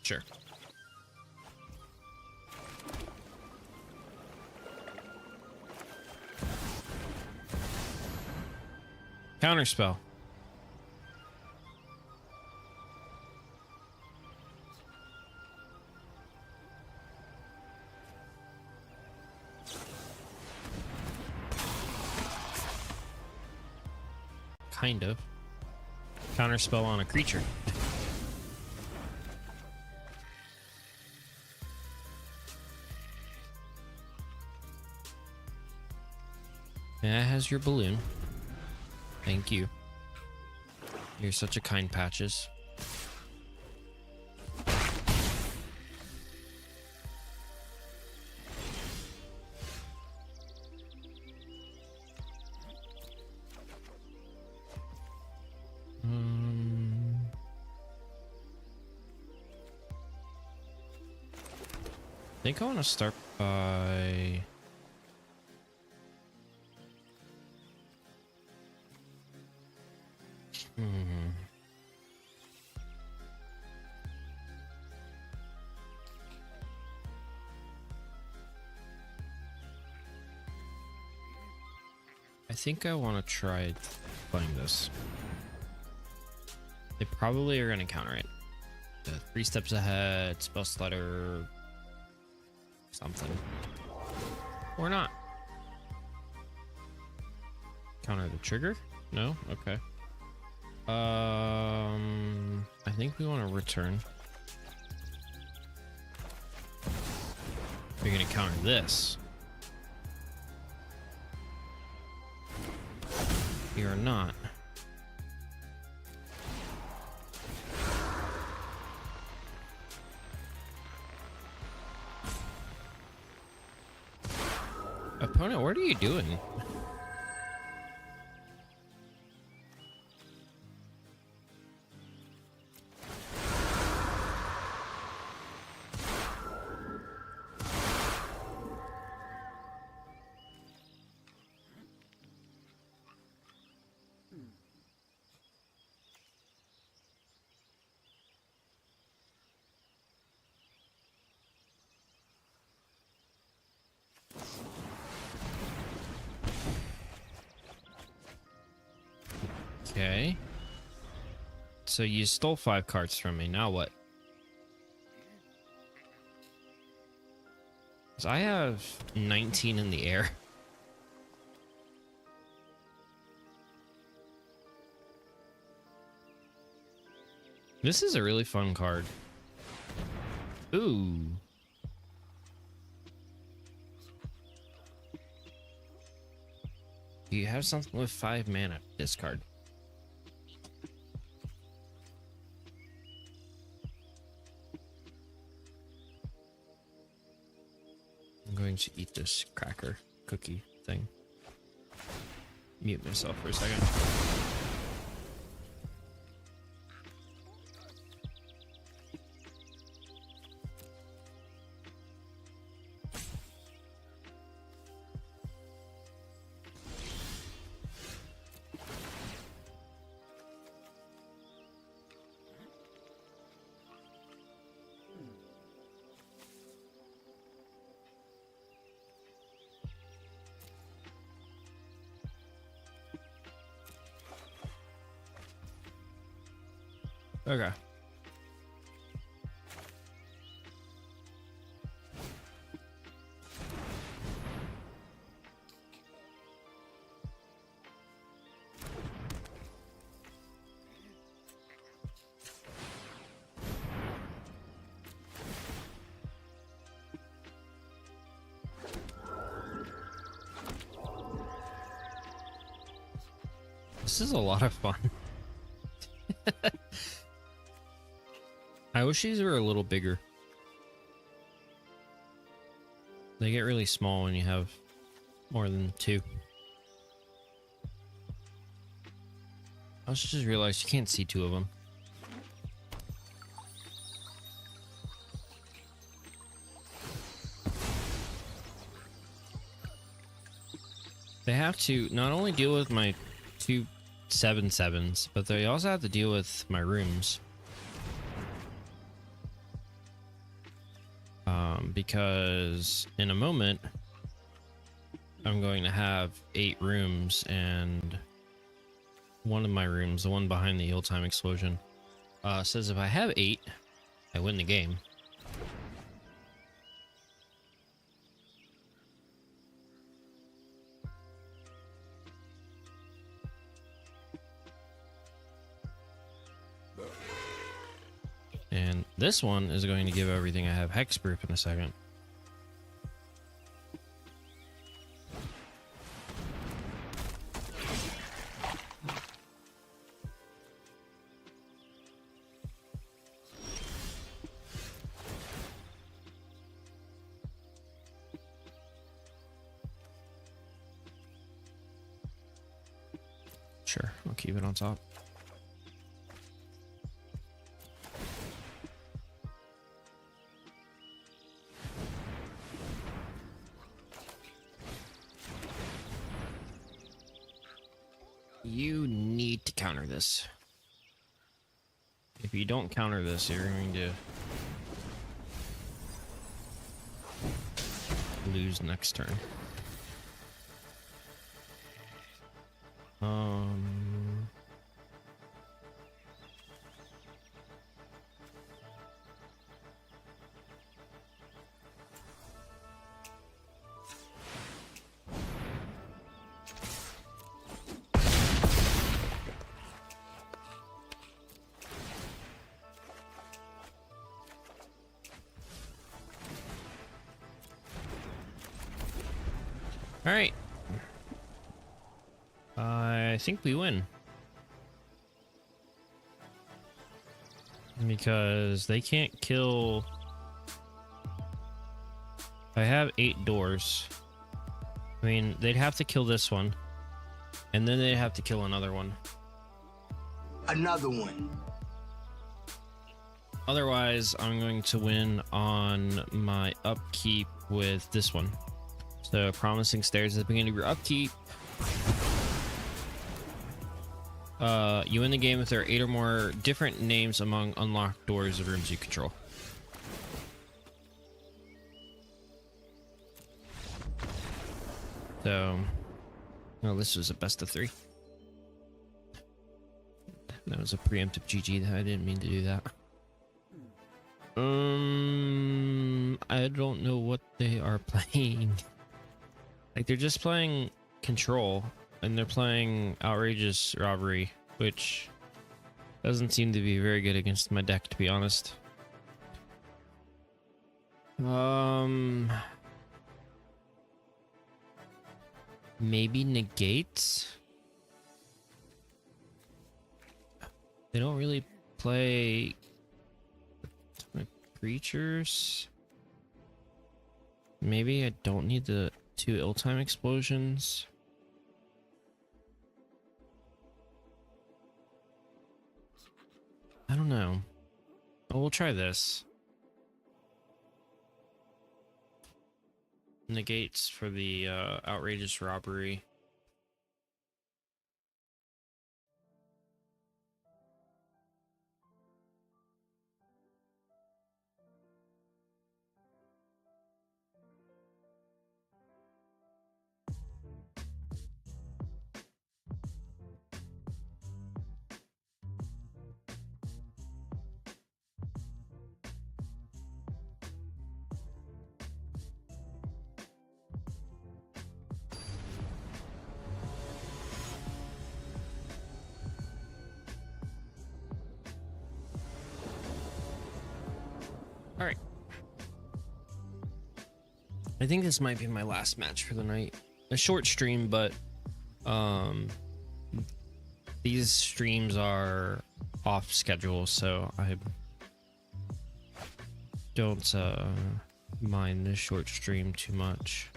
Sure. Counterspell. Kind of. Counterspell on a creature. That has your balloon. Thank you. You're such a kind Patches. I think I want to start by... I think I want to try playing this. They probably are going to counter it. 3 steps ahead, spell stutter, something. Or not. Counter the trigger? No? Okay. I think we want to return. We're going to counter this. You're not. Opponent, what are you doing? Okay. So you stole 5 cards from me. Now what? 'Cause I have 19 in the air. This is a really fun card. Ooh. You have something with 5 mana. Discard. I'm going to eat this cracker cookie thing. Mute myself for a second. Okay. This is a lot of fun. I wish these were a little bigger. They get really small when you have more than 2. I just realized you can't see 2 of them. They have to not only deal with my 2 7/7s, but they also have to deal with my rooms. Because in a moment, I'm going to have 8 rooms, and one of my rooms, the one behind the Ill-Time Explosion, says if I have 8, I win the game. And this one is going to give everything I have hexproof in a second. keep it on top. You need to counter this. If you don't counter this, you're going to lose next turn. All right. I think we win. Because they can't kill... I have 8 doors. I mean, they'd have to kill this one. And then they'd have to kill another one. Another one. Otherwise, I'm going to win on my upkeep with this one. So, promising stairs at the beginning of your upkeep. You win the game if there are 8 or more different names among unlocked doors of rooms you control. So, well, this was a best of 3. That was a preemptive GG. I didn't mean to do that. I don't know what they are playing. Like, they're just playing Control, and they're playing Outrageous Robbery, which doesn't seem to be very good against my deck, to be honest. Maybe Negates? They don't really play creatures. Maybe I don't need the 2 ill-time explosions. I don't know. Oh, we'll try this. Negates for the outrageous robbery. All right. I think this might be my last match for the night. A short stream, but these streams are off schedule, so I don't mind this short stream too much.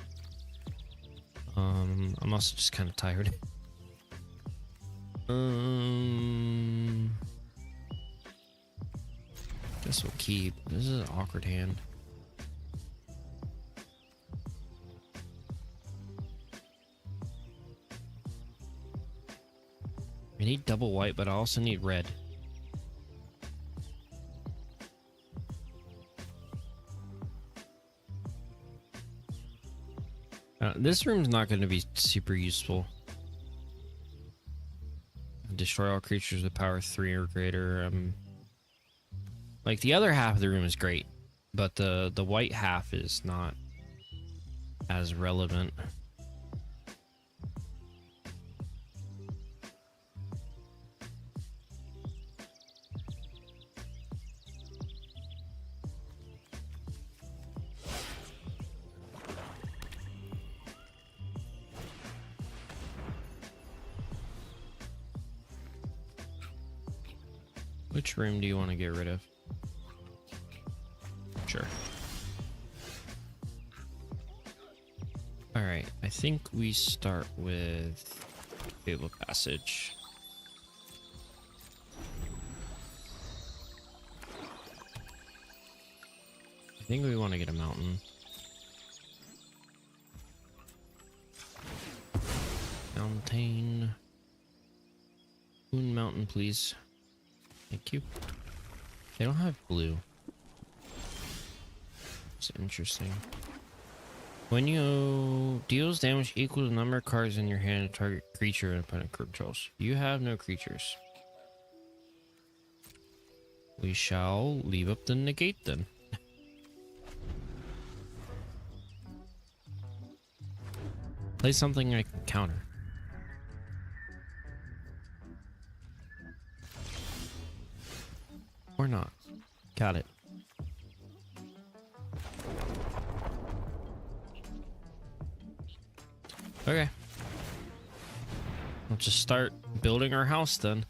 I'm also just kind of tired. Guess we'll keep. This is an awkward hand. I need double white, but I also need red. This room's not going to be super useful. Destroy all creatures with power 3 or greater. Like, the other half of the room is great, but the white half is not as relevant. Which room do you want to get rid of? Sure. Alright, I think we start with Fable Passage. I think we want to get a mountain. Mountain. Moon mountain, please. Thank you. They don't have blue. It's interesting. When you deals damage equal to the number of cards in your hand to target creature and opponent controls. You have no creatures. We shall leave up the negate then. Play something I can counter. Or not. Got it. Okay. We'll just start building our house then.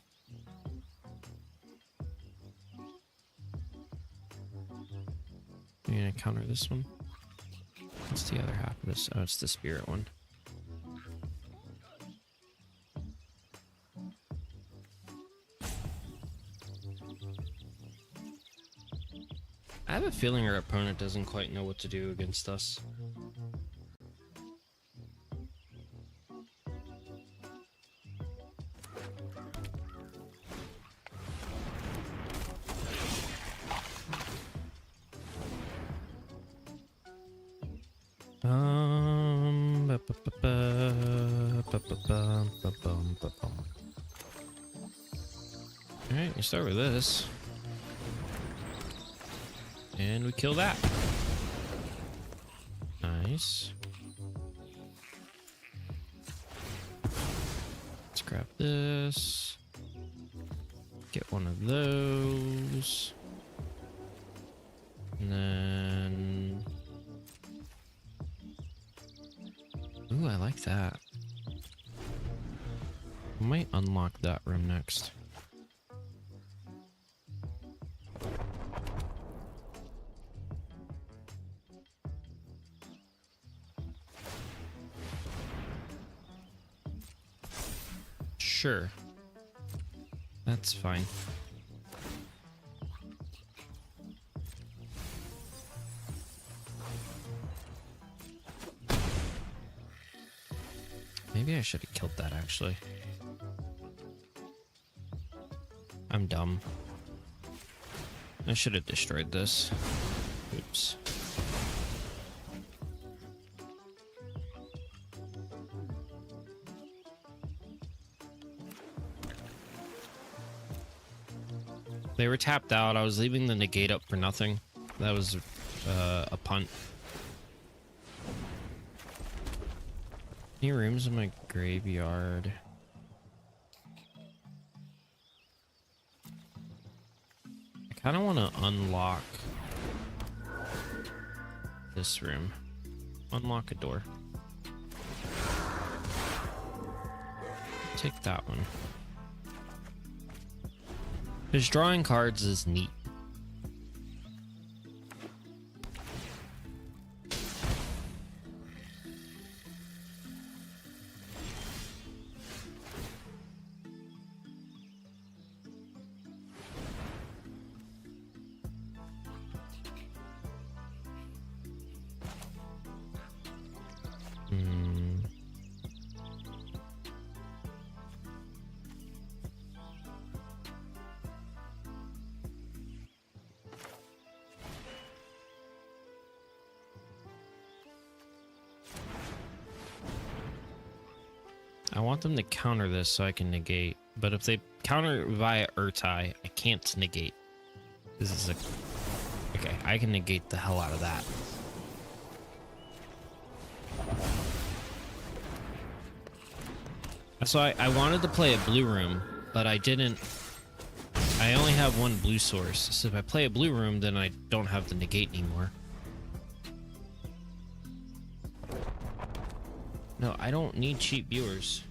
You gonna counter this one? What's the other half of this? Oh, it's the spirit one. I have a feeling our opponent doesn't quite know what to do against us. Alright, we start with this. And we kill that. Nice. Let's grab this. Get one of those. And then... Ooh, I like that. I might unlock that room next. Sure. That's fine. Maybe I should have killed that actually. I'm dumb. I should have destroyed this. Oops. They were tapped out. I was leaving the negate up for nothing. That was a punt. Any rooms in my graveyard? I kind of want to unlock this room. Unlock a door. Take that one. Because drawing cards is neat. I want them to counter this so I can negate. But if they counter via Urtai, I can't negate. This is a... Okay, I can negate the hell out of that. So I wanted to play a blue room, but I didn't... I only have one blue source. So if I play a blue room, then I don't have the negate anymore. No, I don't need cheap viewers.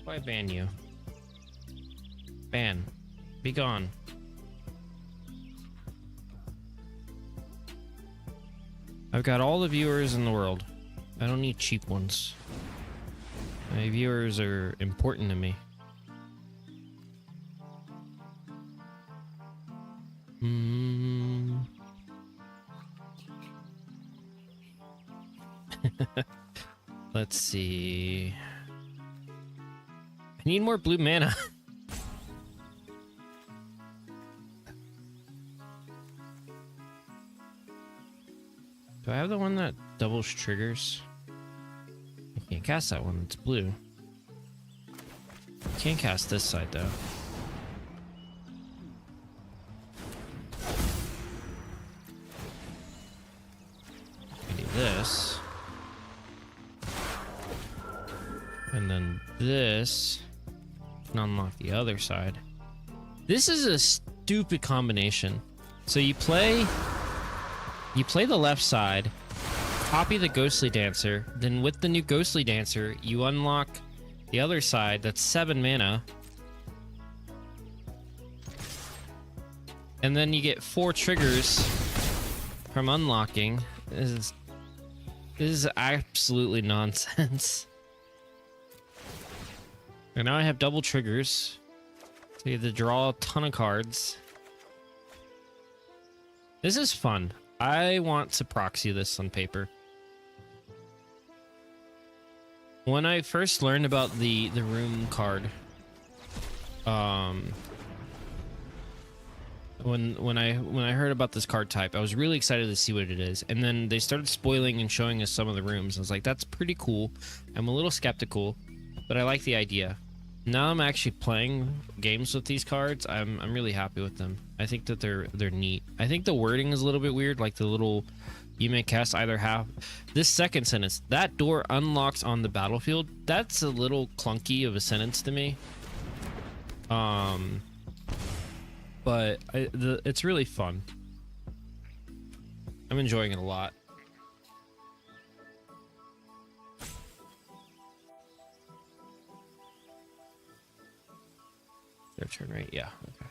Why ban you? Ban. Be gone. I've got all the viewers in the world. I don't need cheap ones. My viewers are important to me. Mm. Let's see. I need more blue mana. Do I have the one that doubles triggers? I can't cast that one. It's blue. Can't cast this side though. I need this. And then this. And unlock the other side. This is a stupid combination. So you play the left side, copy the Ghostly Dancer, then with the new Ghostly Dancer, you unlock the other side, that's 7 mana. And then you get 4 triggers from unlocking. This is absolutely nonsense. And now I have double triggers. So you have to draw a ton of cards. This is fun. I want to proxy this on paper. When I first learned about the room card, when I heard about this card type, I was really excited to see what it is. And then they started spoiling and showing us some of the rooms. I was like, that's pretty cool. I'm a little skeptical, but I like the idea. Now I'm actually playing games with these cards. I'm really happy with them. I think that they're neat. I think the wording is a little bit weird, like the little you may cast either half. This second sentence, that door unlocks on the battlefield. That's a little clunky of a sentence to me. But it's really fun. I'm enjoying it a lot. Their turn, right? Yeah. Okay.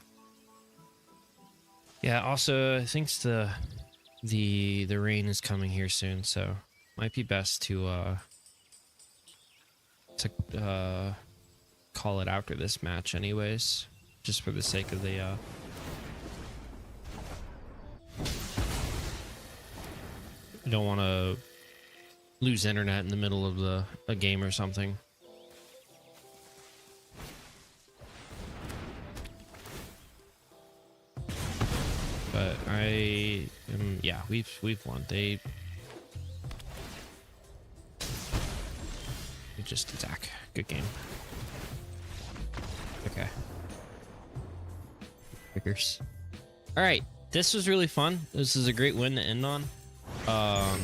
Yeah. Also, I think the rain is coming here soon, so might be best to call it after this match, anyways, just for the sake of the. I don't want to lose internet in the middle of a game or something. But yeah, we've won. They just attack. Good game. Okay. Figures. All right, this was really fun. This is a great win to end on. I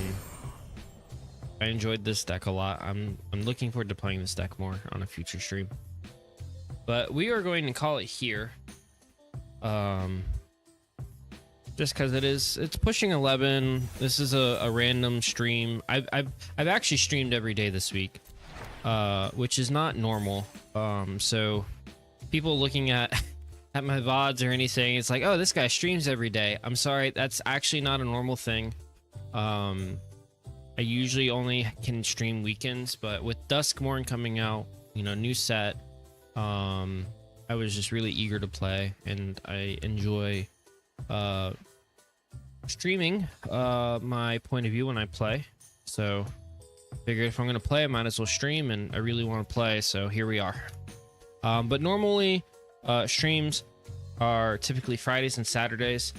enjoyed this deck a lot. I'm looking forward to playing this deck more on a future stream. But we are going to call it here. Just because it's pushing 11. This is a random stream. I've actually streamed every day this week, which is not normal. So people looking at my VODs or anything, it's like, oh, this guy streams every day. I'm sorry, that's actually not a normal thing. I usually only can stream weekends, but with Duskmorn coming out, new set, I was just really eager to play, and I enjoy streaming my point of view when I play. So figured if I'm gonna play, I might as well stream, and I really want to play, so here we are. But normally streams are typically Fridays and Saturdays.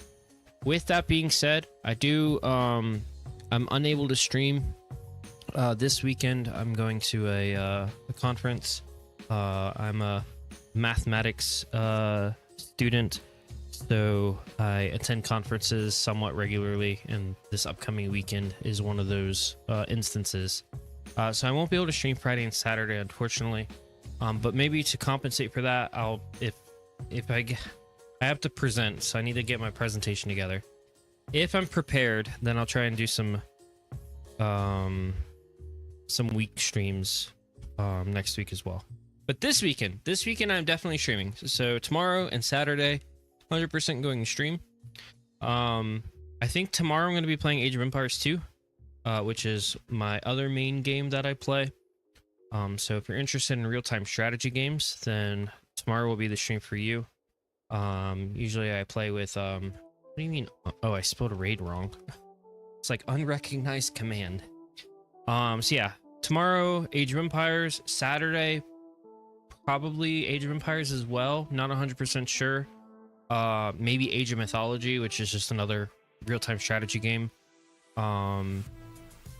With that being said, I'm unable to stream this weekend. I'm going to a conference. I'm a mathematics student, so I attend conferences somewhat regularly, and this upcoming weekend is one of those instances. So I won't be able to stream Friday and Saturday, unfortunately. But maybe to compensate for that, if I have to present, so I need to get my presentation together. If I'm prepared, then I'll try and do some week streams next week as well. But this weekend I'm definitely streaming. So tomorrow and Saturday, 100% going to stream. I think tomorrow I'm going to be playing Age of Empires 2, which is my other main game that I play. So if you're interested in real-time strategy games, then tomorrow will be the stream for you. Usually I play with What do you mean? Oh, I spelled raid wrong. It's like unrecognized command. So yeah, tomorrow Age of Empires, Saturday probably Age of Empires as well. Not 100% sure. Maybe Age of Mythology, which is just another real-time strategy game.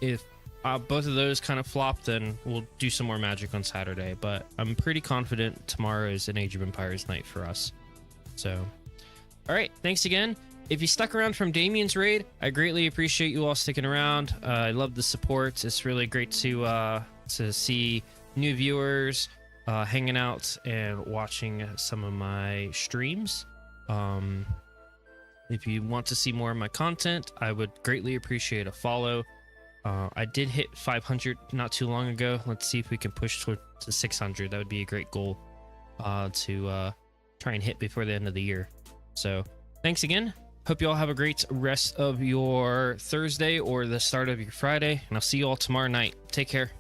If both of those kind of flop, then we'll do some more Magic on Saturday. But I'm pretty confident tomorrow is an Age of Empires night for us. So, all right, thanks again. If you stuck around from Damien's raid, I greatly appreciate you all sticking around. I love the support. It's really great to see new viewers hanging out and watching some of my streams. If you want to see more of my content, I would greatly appreciate a follow. I did hit 500 not too long ago. Let's see if we can push to 600. That would be a great goal to try and hit before the end of the year. So thanks again. Hope you all have a great rest of your Thursday or the start of your Friday, and I'll see you all tomorrow night. Take care.